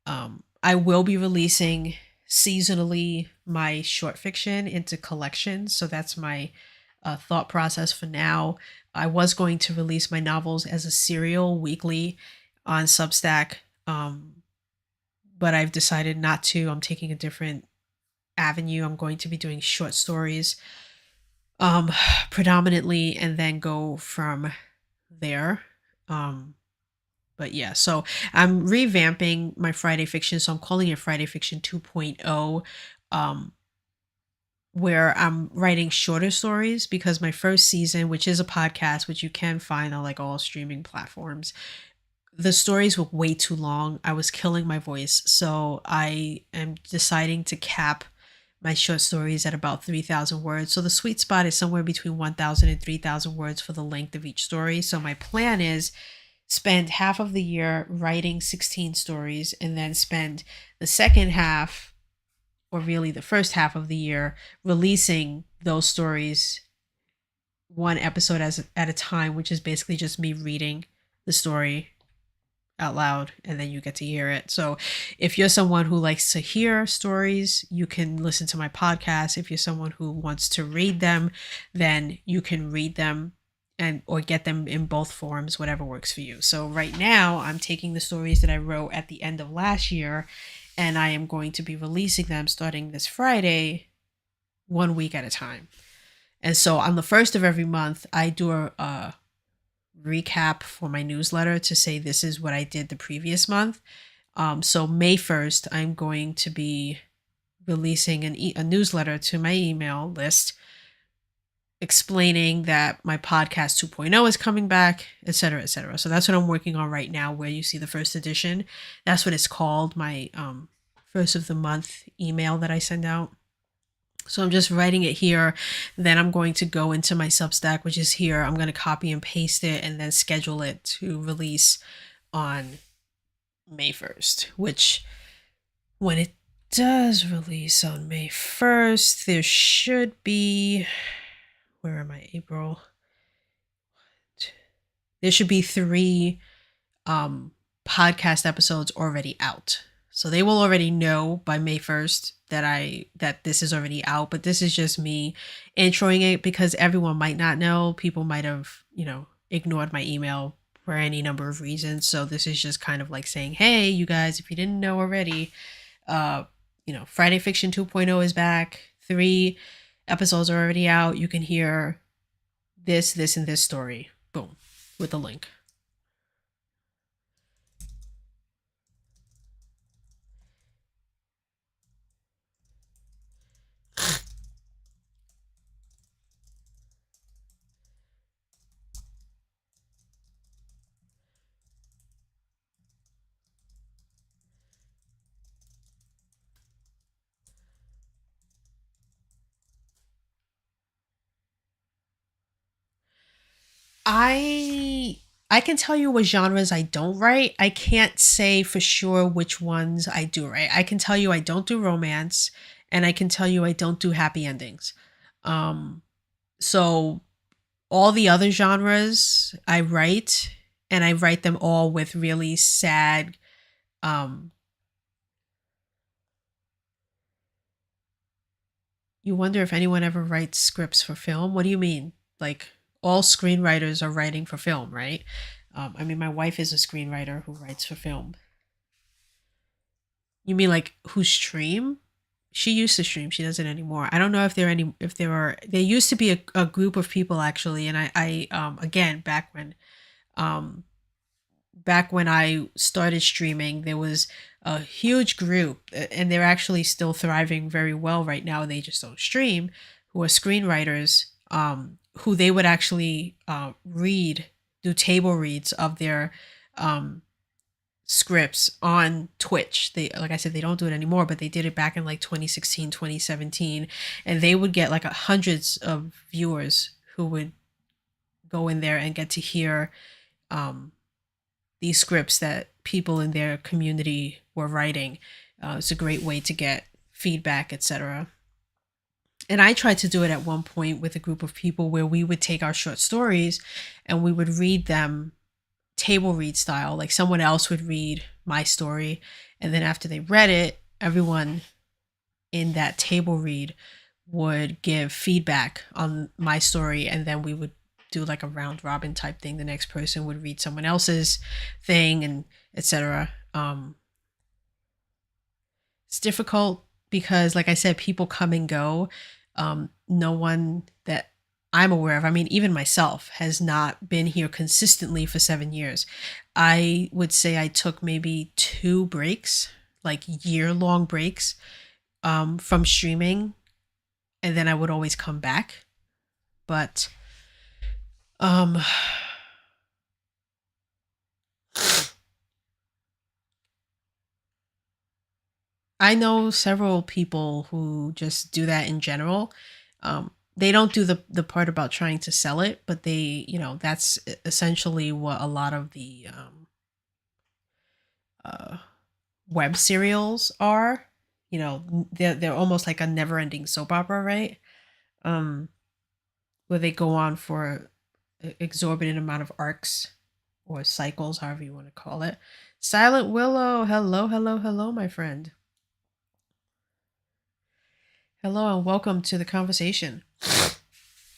Speaker 1: I will be releasing seasonally my short fiction into collections. So that's my thought process for now. I was going to release my novels as a serial weekly on Substack, but I've decided not to. I'm taking a different avenue. I'm going to be doing short stories predominantly, and then go from there. But yeah, so I'm revamping my Friday fiction. So I'm calling it Friday Fiction 2.0. where I'm writing shorter stories, because my first season, which is a podcast, which you can find on like all streaming platforms, the stories were way too long. I was killing my voice. So I am deciding to cap my short stories at about 3,000 words. So the sweet spot is somewhere between 1,000 and 3,000 words for the length of each story. So my plan is spend half of the year writing 16 stories, and then spend the second half, or really the first half of the year, releasing those stories one episode at a time, which is basically just me reading the story out loud, and then you get to hear it. So if you're someone who likes to hear stories, you can listen to my podcast. If you're someone who wants to read them, then you can read them, and or get them in both forms, whatever works for you. So right now I'm taking the stories that I wrote at the end of last year, and I am going to be releasing them starting this Friday, 1 week at a time. And so on the first of every month, I do a recap for my newsletter to say this is what I did the previous month. So May 1st, I'm going to be releasing a newsletter to my email list explaining that my podcast 2.0 is coming back, etc., etc. So that's what I'm working on right now, where you see the first edition. That's what it's called, my first of the month email that I send out. So I'm just writing it here. Then I'm going to go into my Substack, which is here. I'm going to copy and paste it and then schedule it to release on May 1st, which when it does release on May 1st, there should be, where am I, April? There should be 3 podcast episodes already out. So they will already know by May 1st that this is already out, but this is just me introing it, because everyone might not know. People might have, ignored my email for any number of reasons. So this is just kind of like saying, hey, you guys, if you didn't know already, Friday Fiction 2.0 is back. 3 episodes are already out. You can hear this, and this story. Boom, with a link. I can tell you what genres I don't write. I can't say for sure which ones I do write. I can tell you I don't do romance, and I can tell you I don't do happy endings. So all the other genres I write, and I write them all with really sad, you wonder if anyone ever writes scripts for film? What do you mean? Like, all screenwriters are writing for film, right? My wife is a screenwriter who writes for film. You mean like who stream? She used to stream. She doesn't anymore. I don't know if there used to be a group of people actually. And again, um, back when I started streaming, there was a huge group, and they're actually still thriving very well right now. They just don't stream, who are screenwriters, who they would actually do table reads of their scripts on Twitch. They, like I said, they don't do it anymore, but they did it back in like 2016, 2017, and they would get like hundreds of viewers who would go in there and get to hear these scripts that people in their community were writing. It's a great way to get feedback, etc. And I tried to do it at one point with a group of people, where we would take our short stories and we would read them table read style. Like, someone else would read my story, and then after they read it, everyone in that table read would give feedback on my story, and then we would do like a round robin type thing. The next person would read someone else's thing, and etc. It's difficult because, like I said, people come and go. No one that I'm aware of, even myself, has not been here consistently for 7 years. I would say I took maybe 2 breaks, like year-long breaks, from streaming and then I would always come back. But um I know several people who just do that in general. They don't do the part about trying to sell it, but they, that's essentially what a lot of the uh, web serials are. They're almost like a never-ending soap opera, right? Um, where they go on for exorbitant amount of arcs or cycles, however you want to call it. Silent Willow, hello, hello, hello, my friend. Hello and welcome to the conversation.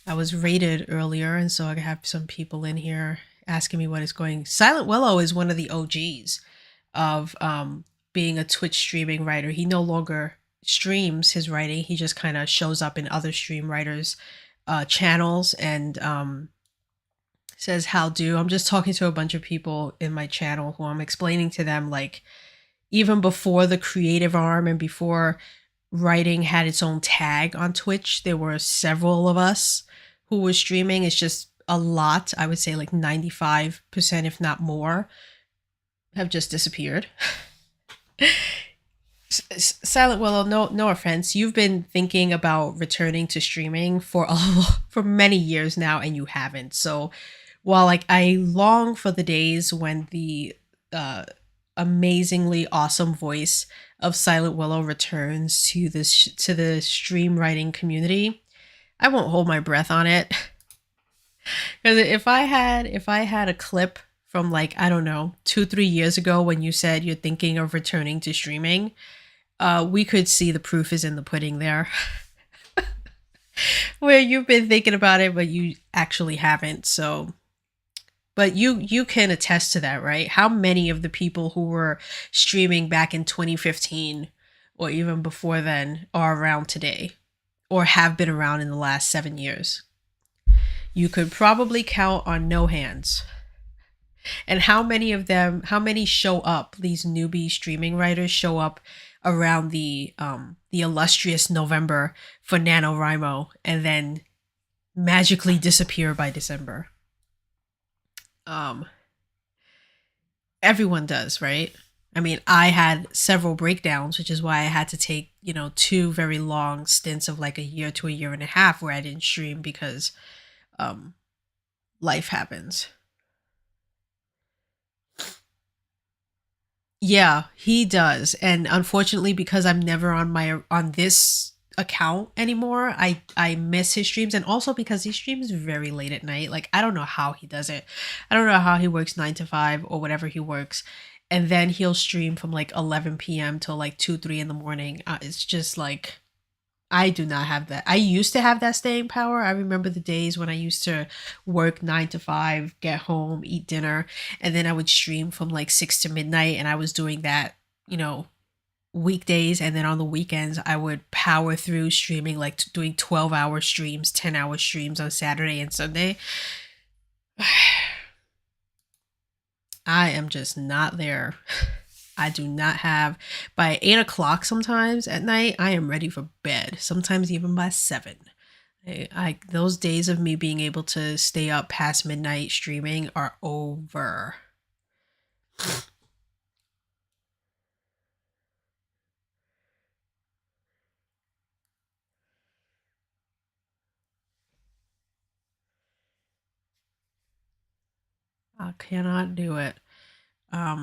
Speaker 1: I was rated earlier, and so I have some people in here asking me what is going. Silent Willow is one of the OGs of being a Twitch streaming writer. He no longer streams his writing. He just kind of shows up in other stream writers' channels and says how do. I'm just talking to a bunch of people in my channel who I'm explaining to them, like, even before the creative arm and before writing had its own tag on Twitch, there were several of us who were streaming. It's just a lot. I would say like 95%, if not more, have just disappeared. Silent Willow, no offense. You've been thinking about returning to streaming for many years now, and you haven't. So while like I long for the days when the amazingly awesome voice of Silent Willow returns to the stream writing community, I won't hold my breath on it. Because if I had a clip from, like, I don't know, 2-3 years ago when you said you're thinking of returning to streaming, we could see the proof is in the pudding there. Where you've been thinking about it, but you actually haven't. So, but you can attest to that, right? How many of the people who were streaming back in 2015 or even before then are around today or have been around in the last 7 years? You could probably count on no hands. And how many show up, these newbie streaming writers show up around the illustrious November for NaNoWriMo and then magically disappear by December? Everyone does, right? I mean, I had several breakdowns, which is why I had to take, 2 very long stints of like a year to a year and a half where I didn't stream because life happens. Yeah, he does. And unfortunately, because I'm never on this account anymore, I miss his streams, and also because he streams very late at night. Like, I don't know how he does it. I don't know how he works 9 to 5 or whatever he works. And then he'll stream from like 11 p.m. till like 2, 3 in the morning. It's just like, I do not have that. I used to have that staying power. I remember the days when I used to work 9 to 5, get home, eat dinner, and then I would stream from like 6 to midnight. And I was doing that, weekdays. And then on the weekends, I would power through streaming, like doing 12-hour streams, 10-hour streams on Saturday and Sunday. I am just not there. I do not have, by 8 o'clock sometimes at night, I am ready for bed. Sometimes even by 7. Those days of me being able to stay up past midnight streaming are over. I cannot do it. Let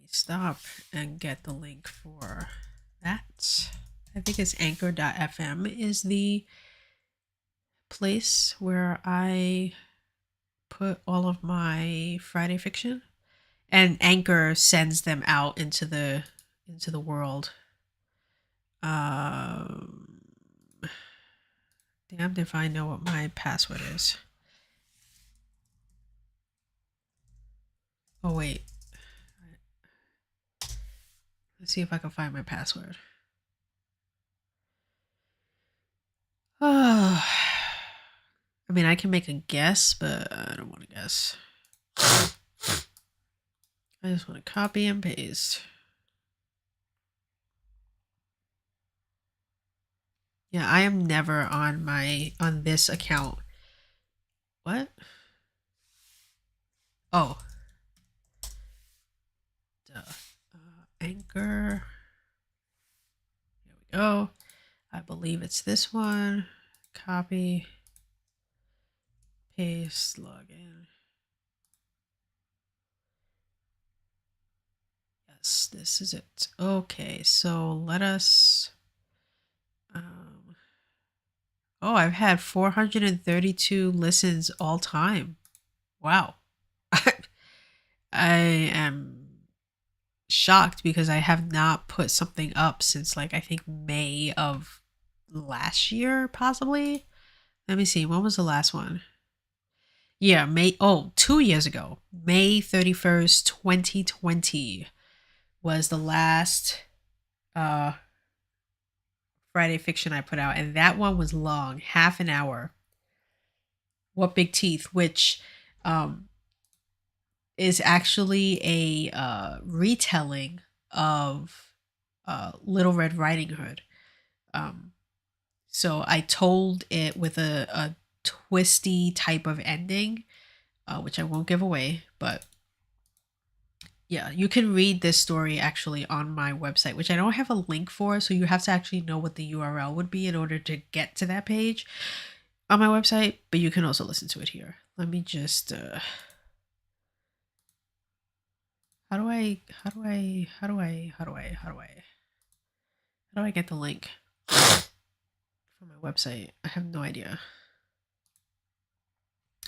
Speaker 1: me stop and get the link for that. I think it's anchor.fm is the place where I put all of my Friday fiction, and Anchor sends them out into the world. Um, Damned if I know what my password is. Oh wait, let's see if I can find my password. Oh, I mean, I can make a guess, but I don't want to guess. I just want to copy and paste. Yeah, I am never on this account. What? Oh. Duh. Anchor. Here we go. I believe it's this one. Copy. Paste. Login. Yes, this is it. Okay, so let us... oh, I've had 432 listens all time. Wow. I am shocked because I have not put something up since, like, I think May of last year, possibly. Let me see. When was the last one? Yeah, 2 years ago. May 31st, 2020 was the last Friday fiction I put out, and that one was long, half an hour. What Big Teeth, which is actually a retelling of Little Red Riding Hood. So I told it with a twisty type of ending, which I won't give away, but yeah, you can read this story actually on my website, which I don't have a link for, so you have to actually know what the URL would be in order to get to that page on my website, but you can also listen to it here. Let me just how do I get the link for my website? I have no idea.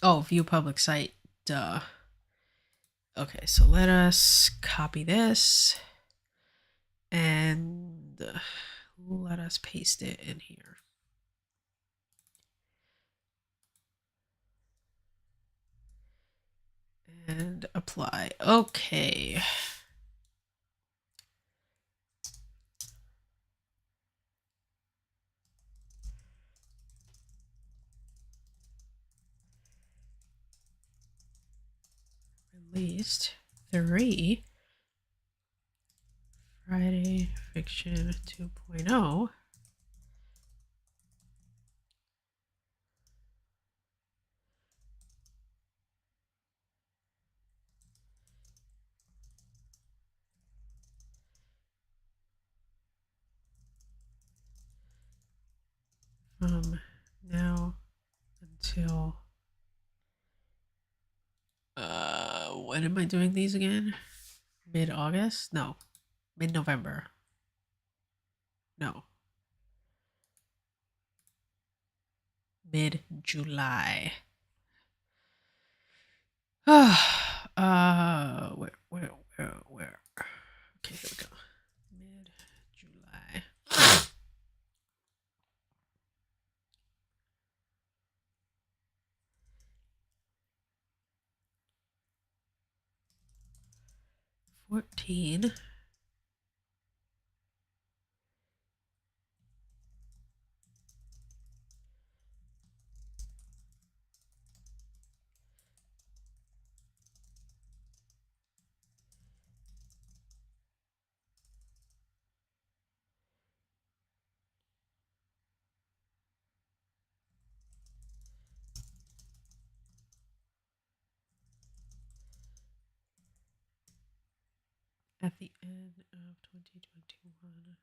Speaker 1: Oh, view public site. Duh. Okay, so let us copy this and let us paste it in here. And apply. Okay. Released 3 Friday Fiction 2.0. From now until when am I doing these again? Mid-August? No. Mid-November. No. Mid-July. Where? Okay, here we go. Mid-July. 14. At the end of 2021.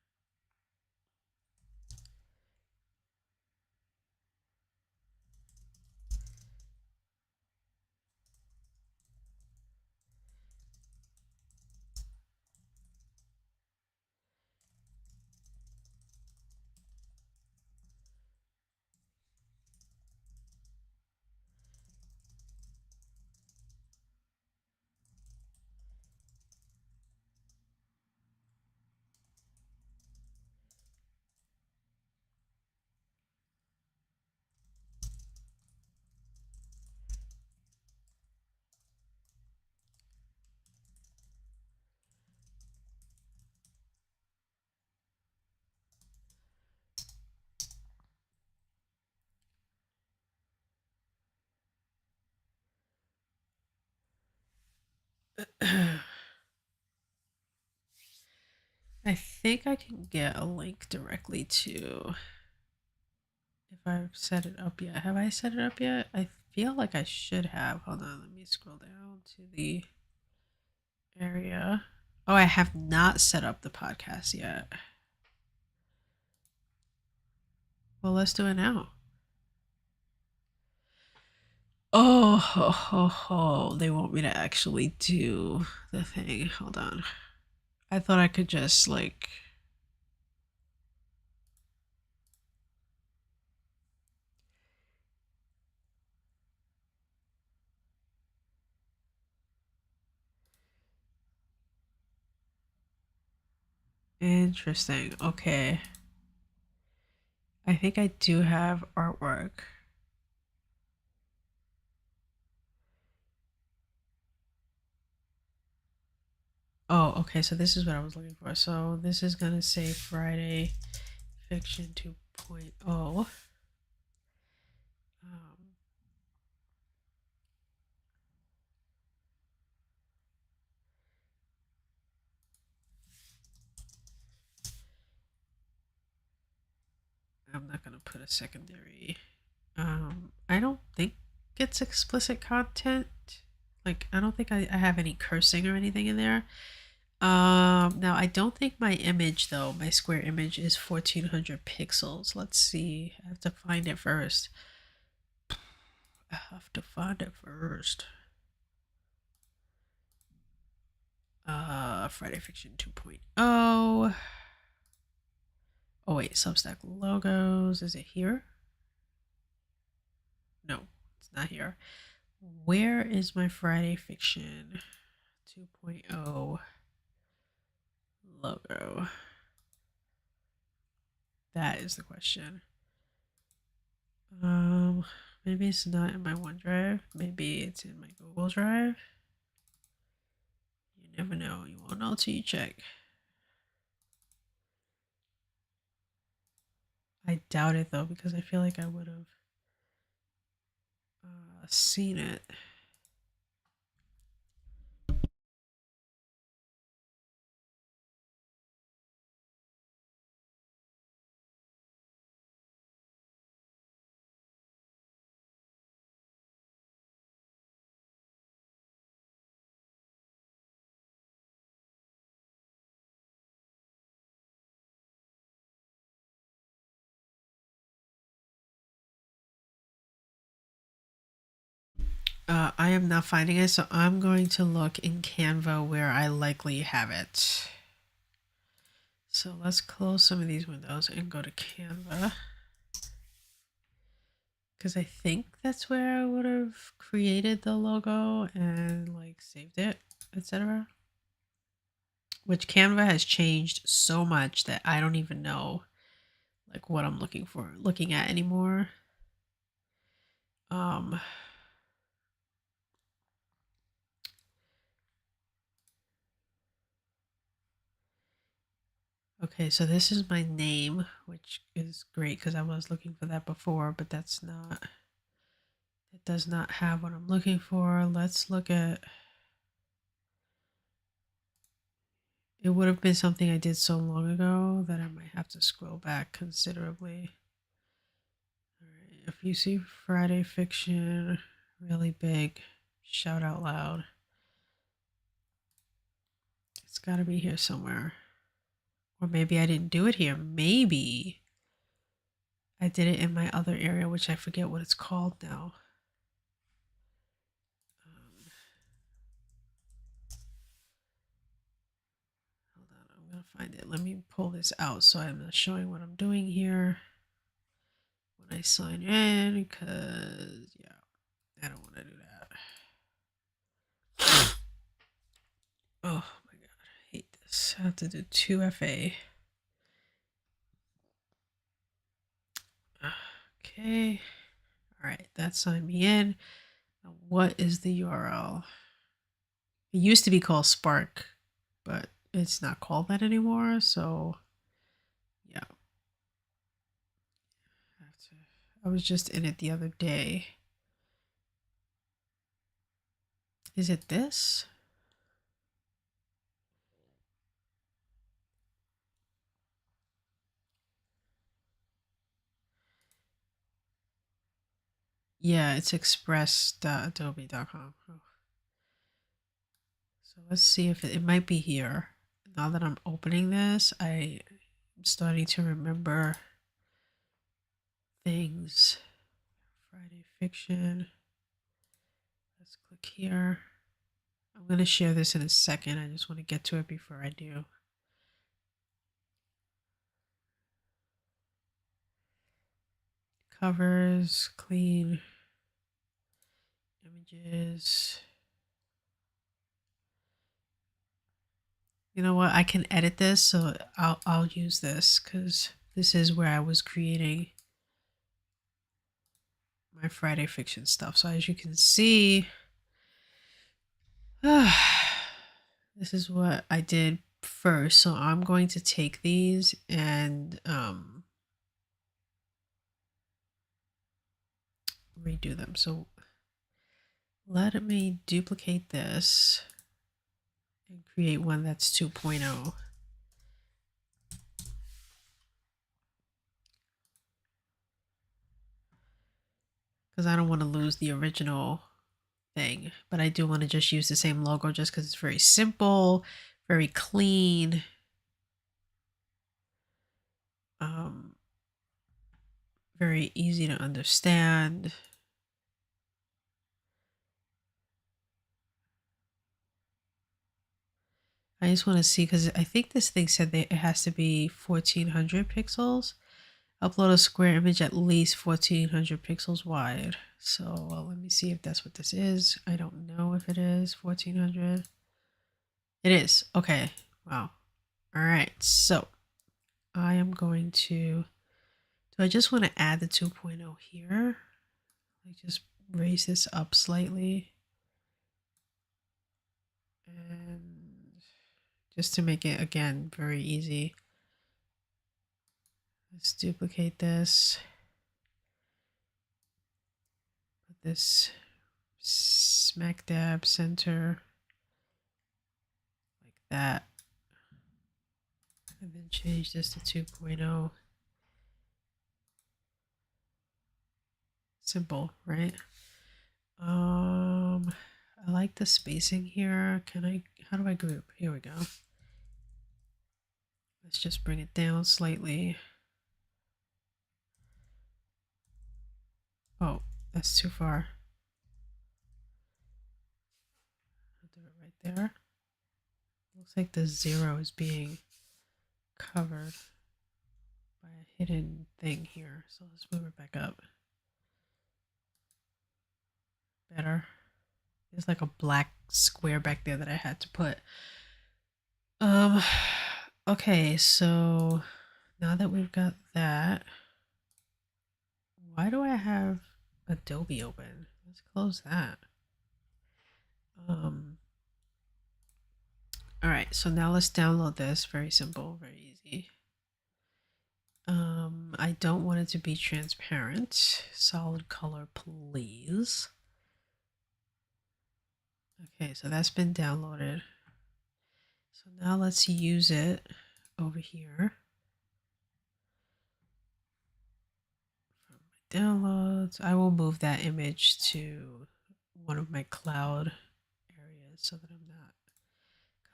Speaker 1: I think I can get a link directly to, if I've set it up yet. Have I set it up yet? I feel like I should have. Hold on, let me scroll down to the area. Oh, I have not set up the podcast yet. Well, let's do it now. Oh, ho, ho, ho. They want me to actually do the thing. Hold on. I thought I could just like. Interesting. Okay. I think I do have artwork. Oh, okay. So this is what I was looking for. So this is going to say Friday Fiction 2.0. I'm not going to put a secondary. I don't think it's explicit content. Like, I don't think I have any cursing or anything in there. Now I don't think my image though, my square image is 1400 pixels. Let's see. I have to find it first. Friday Fiction 2.0. Oh wait, Substack logos. Is it here? No, it's not here. Where is my Friday Fiction 2.0 logo? That is the question. Maybe it's not in my OneDrive. Maybe it's in my Google Drive. You never know. You won't know till you check. I doubt it though, because I feel like I would have seen it. I am not finding it, so I'm going to look in Canva where I likely have it. So let's close some of these windows and go to Canva. Because I think that's where I would have created the logo and like saved it, etc. Which Canva has changed so much that I don't even know like what I'm looking at anymore. Okay, so this is my name, which is great because I was looking for that before, but that's not, it does not have what I'm looking for. Let's look at, it would have been something I did so long ago that I might have to scroll back considerably. All right, if you see Friday Fiction really big, shout out loud. It's got to be here somewhere. Or maybe I didn't do it here. Maybe I did it in my other area, which I forget what it's called now. Hold on, I'm going to find it. Let me pull this out so I'm not showing what I'm doing here when I sign in, because, yeah, I don't want to do that. Oh my god, I hate this. I have to do 2FA. Okay. All right, that signed me in. Now, what is the URL? It used to be called Spark, but it's not called that anymore. So, yeah. I was just in it the other day. Is it this? Yeah, it's express.adobe.com. Oh. So let's see if it might be here. Now that I'm opening this, I'm starting to remember things. Friday fiction. Let's click here. I'm going to share this in a second. I just want to get to it before I do. Covers, clean, images. You know what? I can edit this, so I'll use this because this is where I was creating my Friday fiction stuff. So as you can see, this is what I did first. So I'm going to take these and redo them. So let me duplicate this and create one that's 2.0. Because I don't want to lose the original thing, but I do want to just use the same logo just because it's very simple, very clean. Very easy to understand. I just want to see because I think this thing said that it has to be 1400 pixels. Upload a square image at least 1400 pixels wide. So let me see if that's what this is. I don't know if it is 1400. It is. Okay. Wow. All right. So I am going to, do I just want to add the 2.0 here? Like just raise this up slightly. And just to make it, again, very easy. Let's duplicate this. Put this smack dab center like that. And then change this to 2.0. Simple, right? I like the spacing here. How do I group? Here we go. Let's just bring it down slightly. Oh, that's too far. I'll do it right there. Looks like the 0 is being covered by a hidden thing here. So let's move it back up. Better. There's like a black square back there that I had to put. Okay, so now that we've got that, why do I have Adobe open? Let's close that. All right, so now let's download this. Very simple, very easy. I don't want it to be transparent. Solid color, please. Okay, so that's been downloaded. So now let's use it over here. From my downloads, I will move that image to one of my cloud areas so that I'm not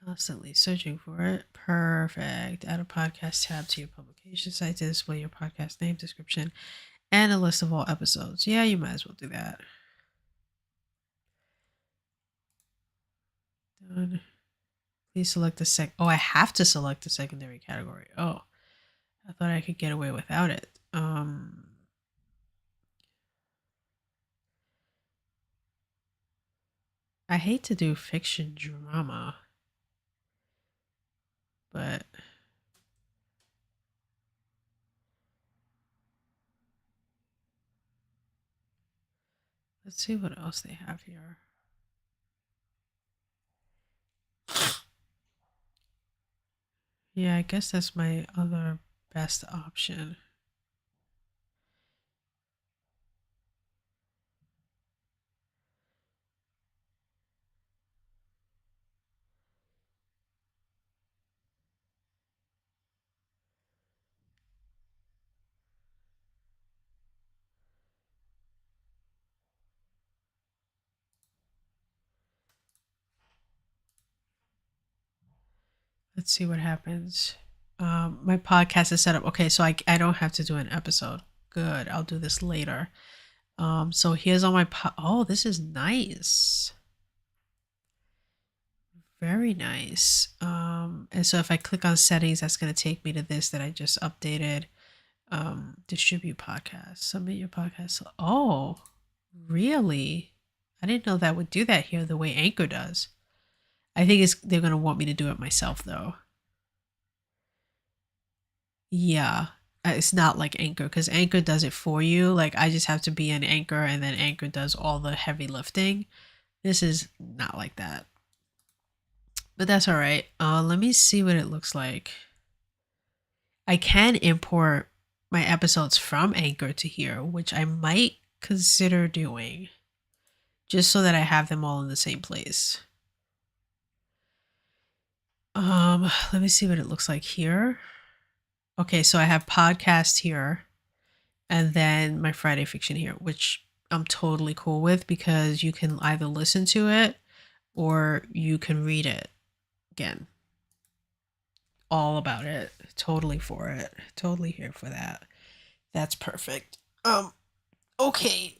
Speaker 1: constantly searching for it. Perfect. Add a podcast tab to your publication site to display your podcast name, description, and a list of all episodes. Yeah, you might as well do that. Done. Please select the oh, I have to select the secondary category. Oh, I thought I could get away without it. I hate to do fiction drama, but let's see what else they have here. Yeah, I guess that's my other best option. Let's see what happens. My podcast is set up. Okay, so I don't have to do an episode. Good. I'll do this later. So here's all my oh, this is nice. Very nice. And so if I click on settings, that's going to take me to this that I just updated. Distribute podcast, submit your podcast. Oh, really? I didn't know that would do that here the way Anchor does. I think they're going to want me to do it myself though. Yeah. It's not like Anchor because Anchor does it for you. Like I just have to be an Anchor and then Anchor does all the heavy lifting. This is not like that. But that's all right. Let me see what it looks like. I can import my episodes from Anchor to here, which I might consider doing just so that I have them all in the same place. Let me see what it looks like here. Okay, so I have podcast here and then my Friday fiction here, which I'm totally cool with because you can either listen to it or you can read it again. All about it. Totally for it. Totally here for that. That's perfect. Okay.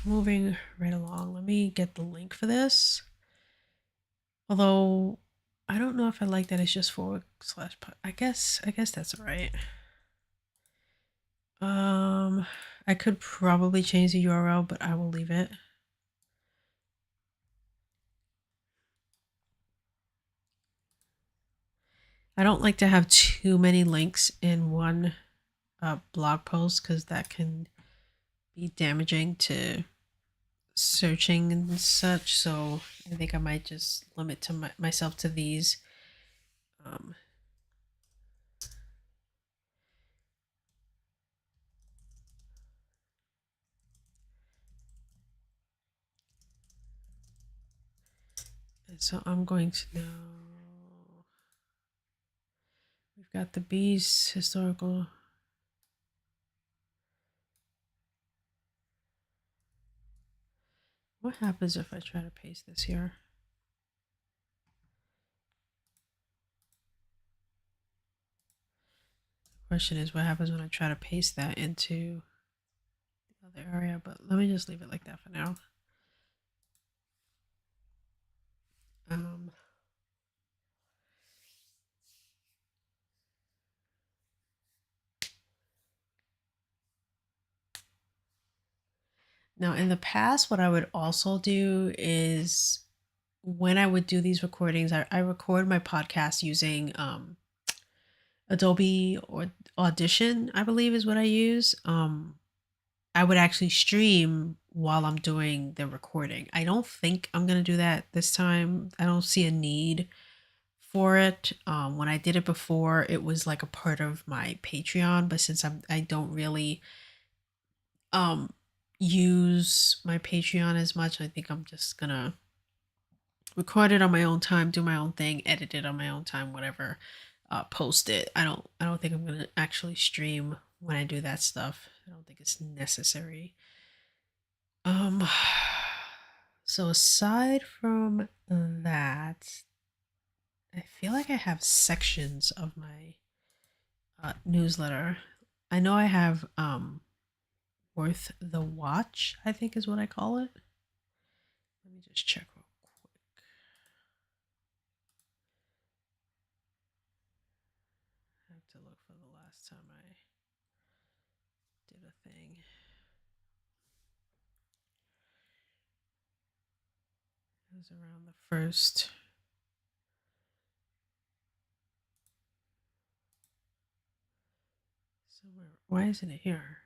Speaker 1: Moving right along. Let me get the link for this. Although I don't know if I like that it's just /. I guess that's all right. I could probably change the URL, but I will leave it. I don't like to have too many links in one blog post because that can be damaging to searching and such. So I think I might just limit to myself to these. And so I'm going to now. We've got the bees historical. What happens if I try to paste this here? Question is, what happens when I try to paste that into the other area? But let me just leave it like that for now. Now, in the past, what I would also do is when I would do these recordings, I record my podcast using Adobe or Audition, I believe is what I use. I would actually stream while I'm doing the recording. I don't think I'm going to do that this time. I don't see a need for it. When I did it before, it was like a part of my Patreon, but since I don't really use my Patreon as much, I think I'm just going to record it on my own time, do my own thing, edit it on my own time, whatever, post it. I don't think I'm going to actually stream when I do that stuff. I don't think it's necessary. Um, so aside from that, I feel like I have sections of my newsletter. I know I have worth the watch, I think is what I call it. Let me just check real quick. I have to look for the last time I did a thing. It was around the first. Somewhere. Why isn't it here?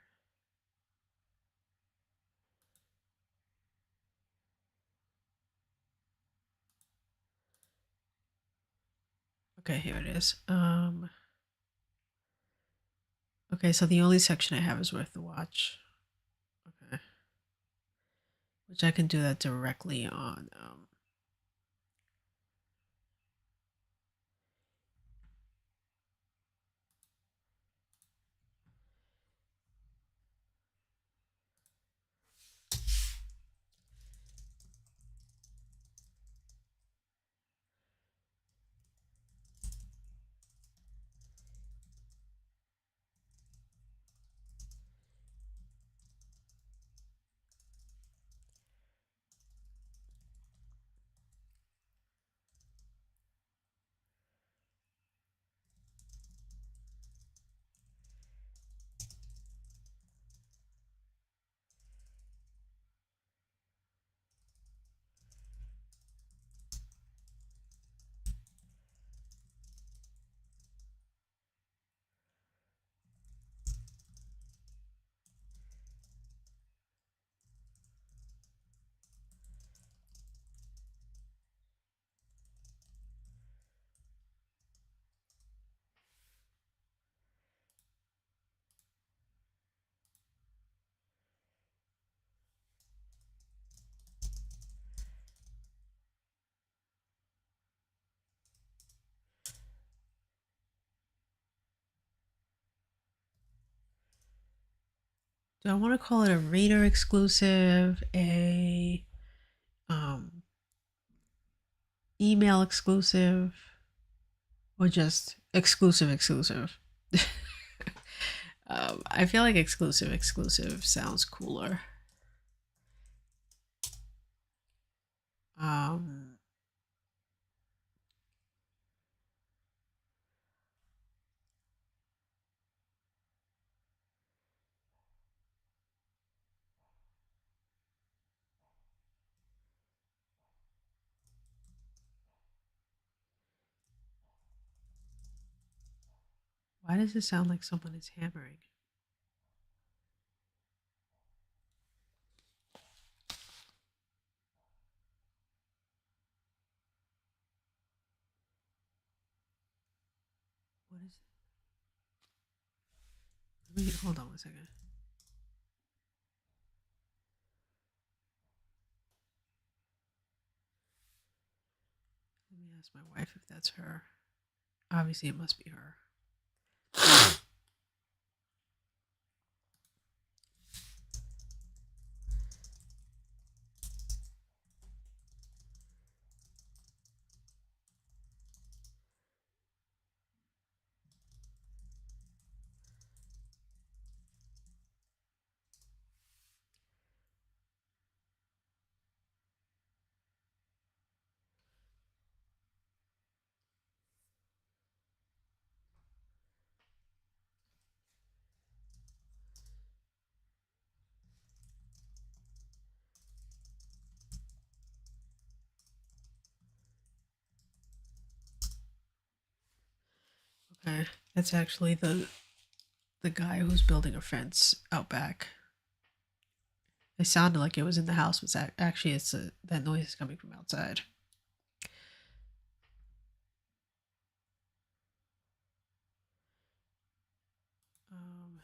Speaker 1: Okay, here it is. Okay, so the only section I have is worth the watch. Okay. Which I can do that directly on Do I want to call it a reader exclusive, a email exclusive, or just exclusive exclusive? I feel like exclusive sounds cooler. Um, why does it sound like someone is hammering? What is it? Let me hold on one second. Let me ask my wife if that's her. Obviously, it must be her. Okay, that's actually the guy who's building a fence out back. It sounded like it was in the house, but actually that noise is coming from outside. Um,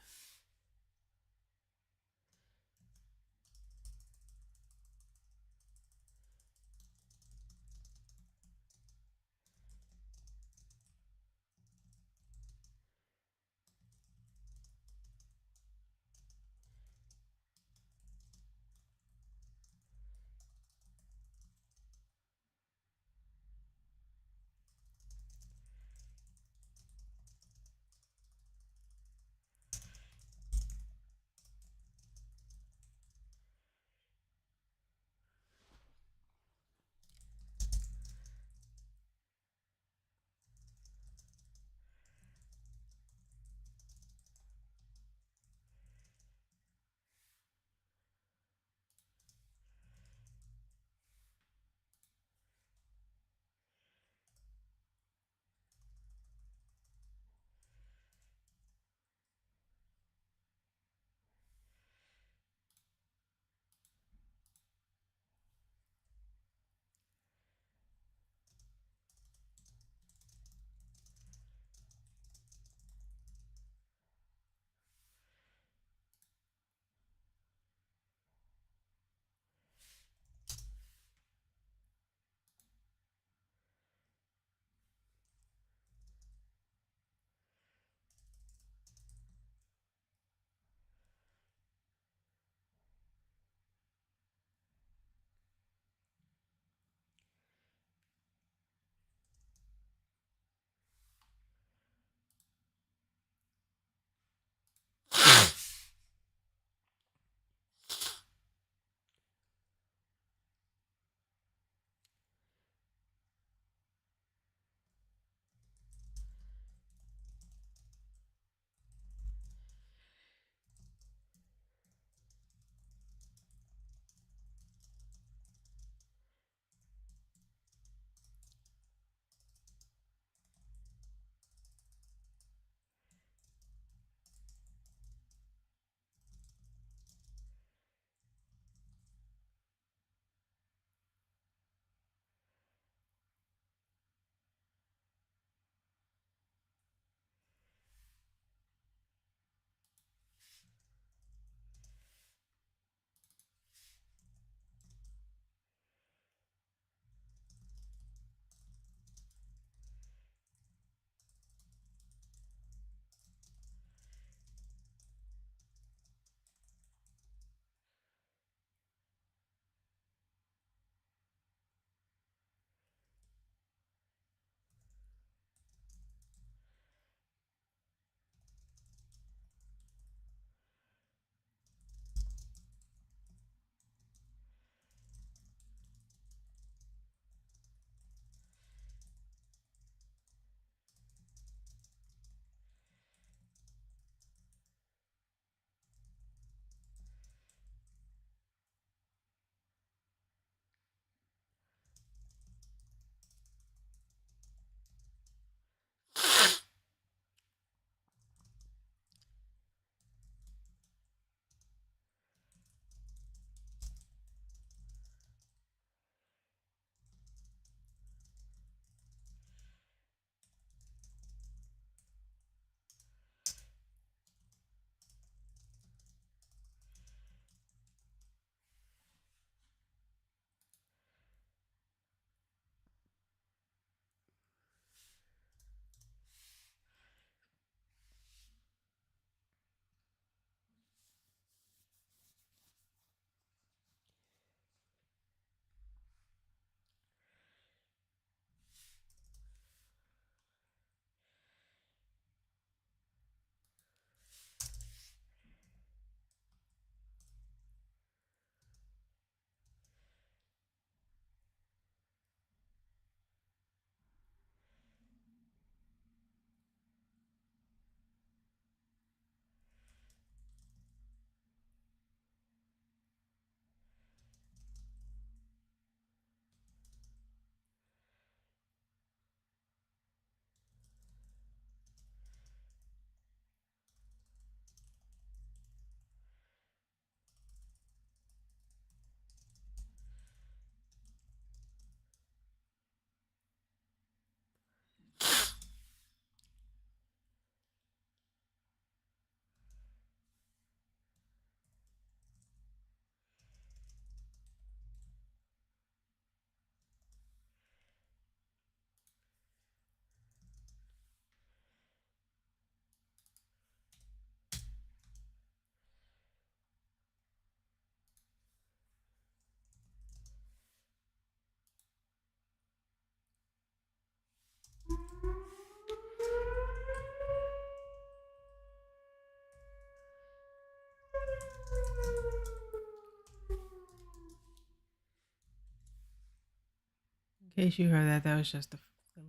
Speaker 1: case you heard that, that was just the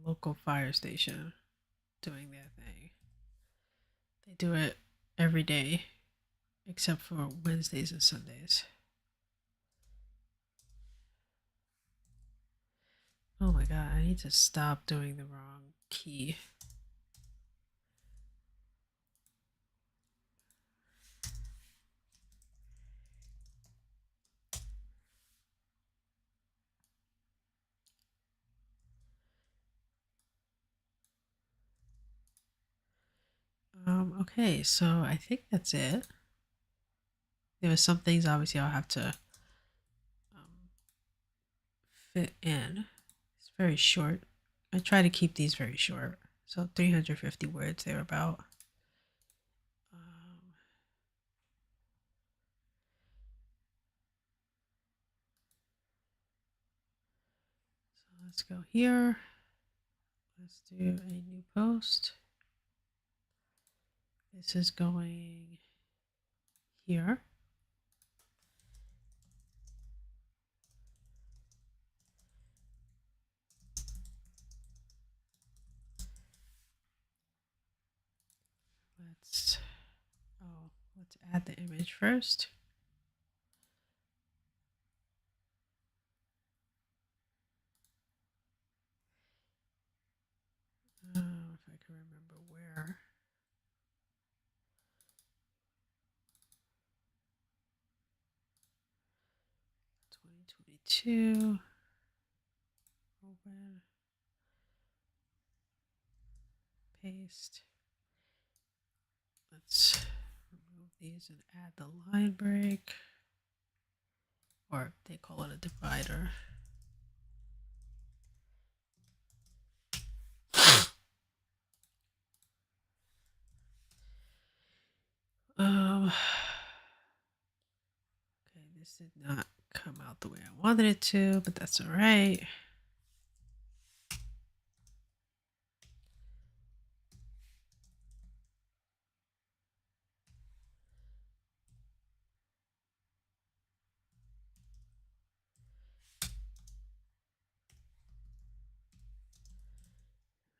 Speaker 1: local fire station doing their thing. They do it every day except for Wednesdays and Sundays. Oh my god, I need to stop doing the wrong key. Okay, so I think that's it. There are some things obviously I'll have to fit in. It's very short. I try to keep these very short. So 350 words thereabout. So let's go here. Let's do a new post. This is going here. Let's add the image first. If I can remember where. '22. Open. Paste. Let's remove these and add the line break. Or they call it a divider. Okay, this did not come out the way I wanted it to, but that's all right.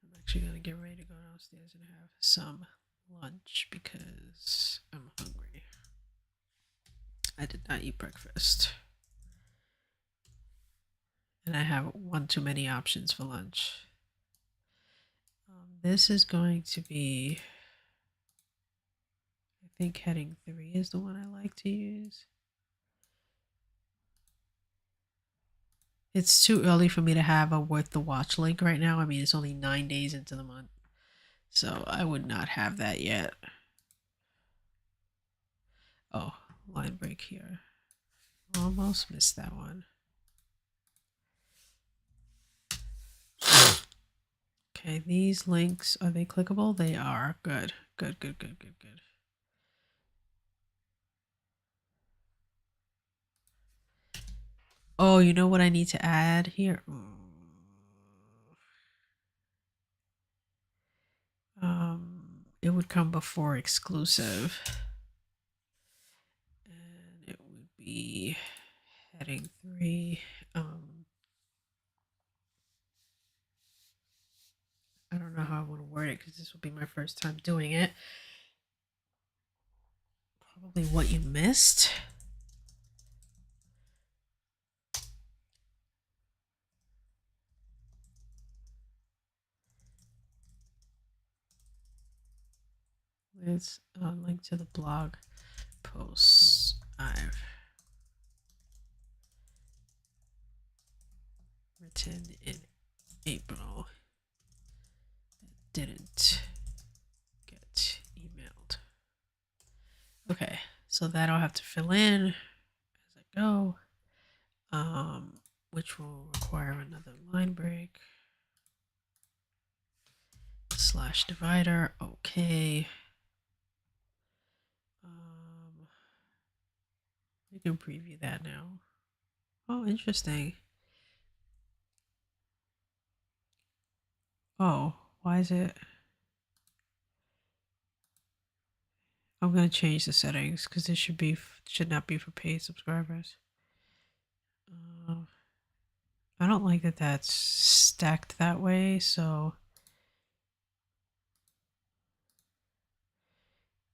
Speaker 1: I'm actually gonna get ready to go downstairs and have some lunch because I'm hungry. I did not eat breakfast. And I have one too many options for lunch. This is going to be, I think heading 3 is the one I like to use. It's too early for me to have a worth the watch link right now. I mean, it's only 9 days into the month. So I would not have that yet. Oh, line break here. Almost missed that one. Okay, these links, are they clickable? They are. Good. Good, good, good, good, good. Oh, you know what I need to add here? It would come before exclusive. And it would be heading 3. I don't know how I want to word it because this will be my first time doing it. Probably what you missed. Let's link to the blog posts I've written in April that didn't get emailed. Okay, so that I'll have to fill in as I go, which will require another line break. Slash divider, okay. We can preview that now. Oh, interesting. Oh, why is it? I'm gonna change the settings because this should not be for paid subscribers. I don't like that that's stacked that way, so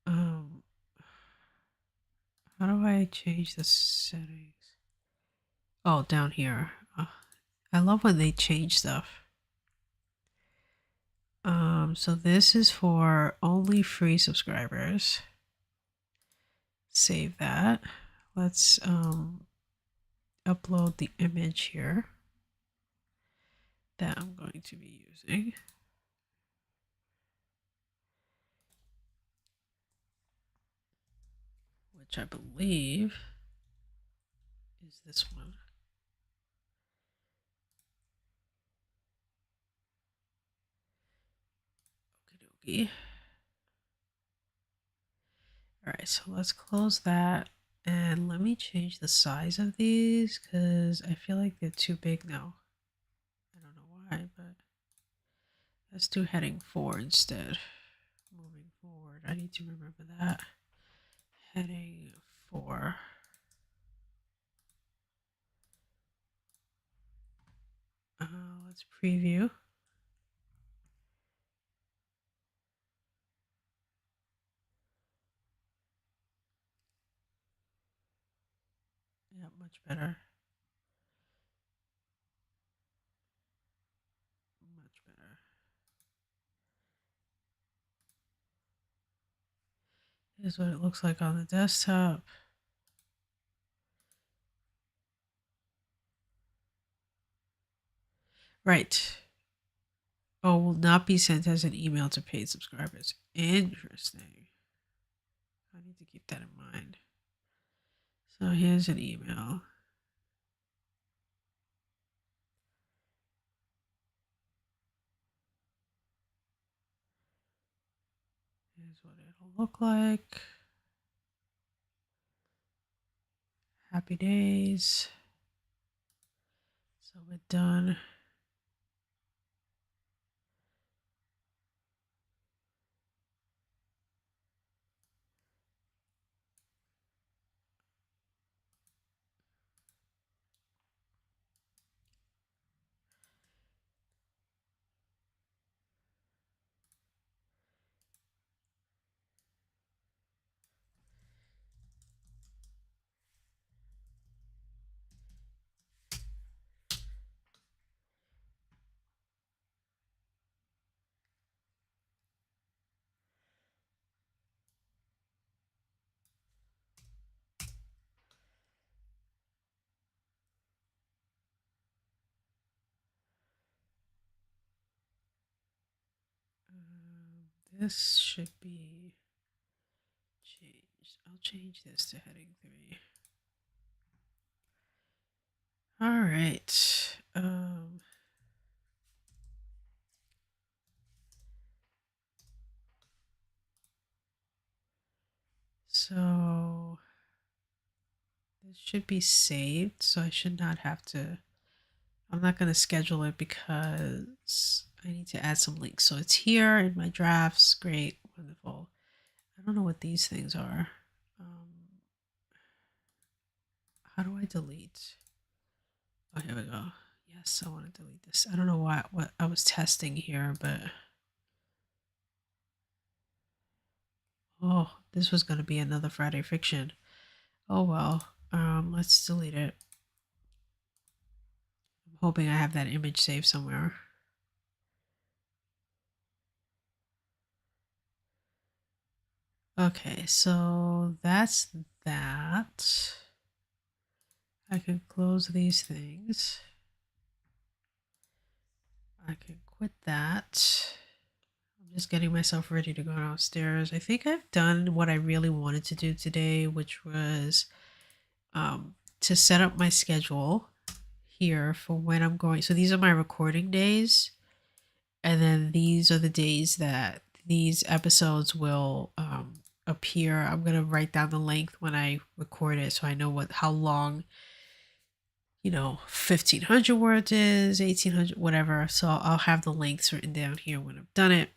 Speaker 1: how do I change the settings? Oh, down here. I love when they change stuff. So this is for only free subscribers. Save that. Let's upload the image here that I'm going to be using. Which I believe is this one. Okie dokie. All right, so let's close that. And let me change the size of these because I feel like they're too big now. I don't know why, but let's do heading 4 instead. Moving forward, I need to remember that. Heading 4. Let's preview. Yeah, much better. Much better. Here's what it looks like on the desktop. Right. Oh, will not be sent as an email to paid subscribers. Interesting. I need to keep that in mind. So here's an email. Here's what it'll look like. Happy days. So we're done. This should be changed. I'll change this to heading 3. All right. So this should be saved, so I should not have to. I'm not going to schedule it because I need to add some links. So it's here in my drafts. Great, wonderful. I don't know what these things are. How do I delete? Oh, here we go. Yes, I want to delete this. I don't know what I was testing here, but oh, this was going to be another Friday fiction. Oh well. Let's delete it. I'm hoping I have that image saved somewhere. Okay, so that's that. I can close these things. I can quit that. I'm just getting myself ready to go downstairs. I think I've done what I really wanted to do today, which was to set up my schedule here for when I'm going. So these are my recording days. And then these are the days that these episodes will appear. I'm going to write down the length when I record it so I know how long, 1,500 words is, 1,800, whatever. So I'll have the lengths written down here when I've done it.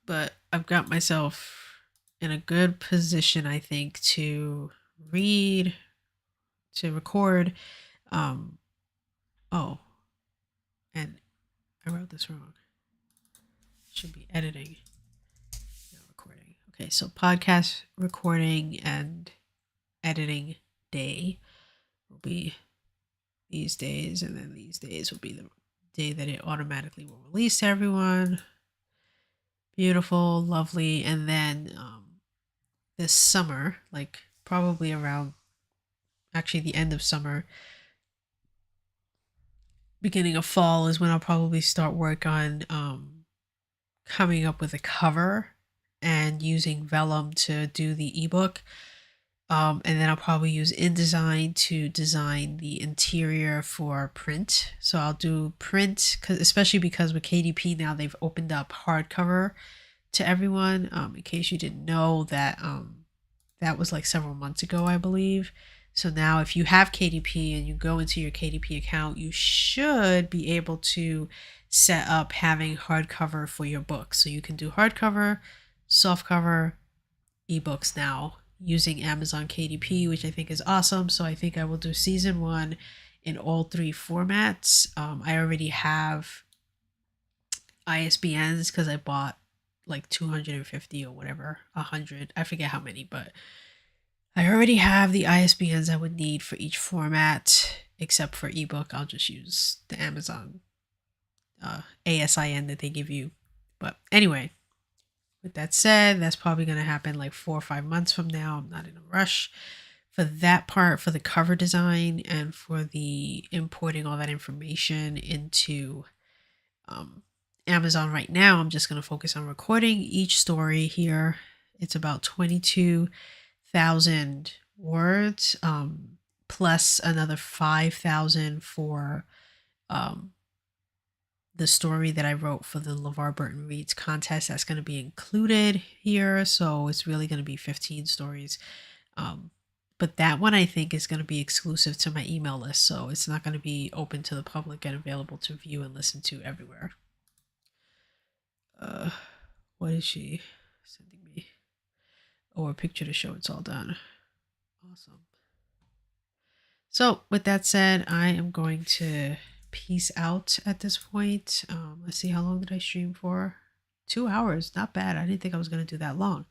Speaker 1: But I've got myself in a good position, I think, to read, to record. Oh, and I wrote this wrong. Should be editing, not recording. Okay, so podcast recording and editing day will be these days, and then these days will be the day that it automatically will release to everyone. Beautiful, lovely. And then this summer, like probably around actually the end of summer, beginning of fall is when I'll probably start work on coming up with a cover and using vellum to do the ebook. And then I'll probably use InDesign to design the interior for print. So I'll do print, especially because with KDP now they've opened up hardcover to everyone. In case you didn't know that, that was like several months ago, I believe. So now if you have KDP and you go into your KDP account, you should be able to set up having hardcover for your book. So you can do hardcover, softcover, ebooks now using Amazon KDP, which I think is awesome. So I think I will do season 1 in all 3 formats. I already have ISBNs because I bought like 250 or whatever, 100. I forget how many, but I already have the ISBNs I would need for each format, except for ebook. I'll just use the Amazon ASIN that they give you. But anyway, with that said, that's probably going to happen like 4 or 5 months from now. I'm not in a rush for that part, for the cover design and for the importing all that information into Amazon right now. I'm just going to focus on recording each story here. It's about 22,000 words, plus another 5,000 for the story that I wrote for the LeVar Burton Reads contest. That's going to be included here. So it's really going to be 15 stories. But that one I think is going to be exclusive to my email list. So it's not going to be open to the public and available to view and listen to everywhere. What is she sending me? Oh, a picture to show it's all done. Awesome. So with that said, I am going to peace out at this point. Let's see, how long did I stream for? 2 hours. Not bad. I didn't think I was going to do that long.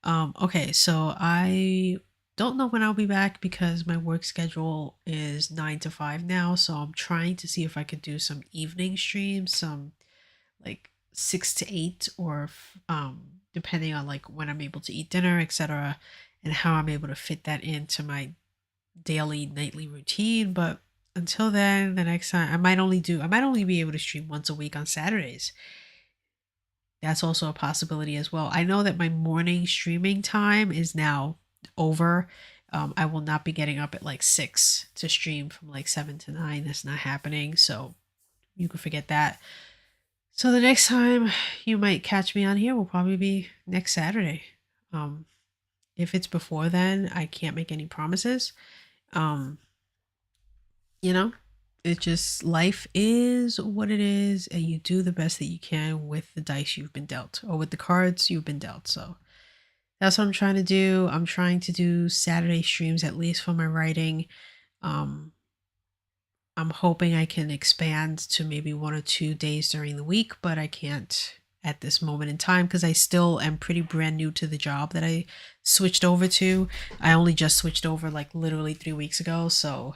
Speaker 1: Okay, so I don't know when I'll be back because my work schedule is 9 to 5 now. So I'm trying to see if I could do some evening streams, some like 6 to 8, or depending on like when I'm able to eat dinner, etc., and how I'm able to fit that into my daily nightly routine. But until then, the next time I might only be able to stream once a week on Saturdays. That's also a possibility as well. I know that my morning streaming time is now over. I will not be getting up at like 6 to stream from like 7 to 9. That's not happening. So you can forget that. So the next time you might catch me on here will probably be next Saturday. If it's before then, I can't make any promises. You know, it just, life is what it is, and you do the best that you can with the dice you've been dealt, or with the cards you've been dealt. So that's what I'm trying to do. I'm trying to do Saturday streams at least for my writing. I'm hoping I can expand to maybe 1 or 2 days during the week, but I can't at this moment in time because I still am pretty brand new to the job that I switched over to. I only just switched over like literally 3 weeks ago. So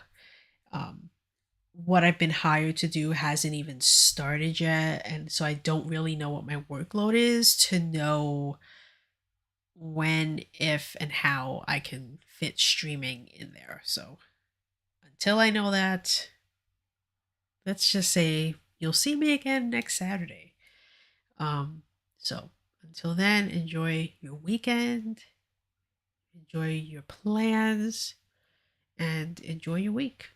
Speaker 1: what I've been hired to do hasn't even started yet. And so I don't really know what my workload is to know when, if, and how I can fit streaming in there. So until I know that, let's just say you'll see me again next Saturday. So until then, enjoy your weekend, enjoy your plans, and enjoy your week.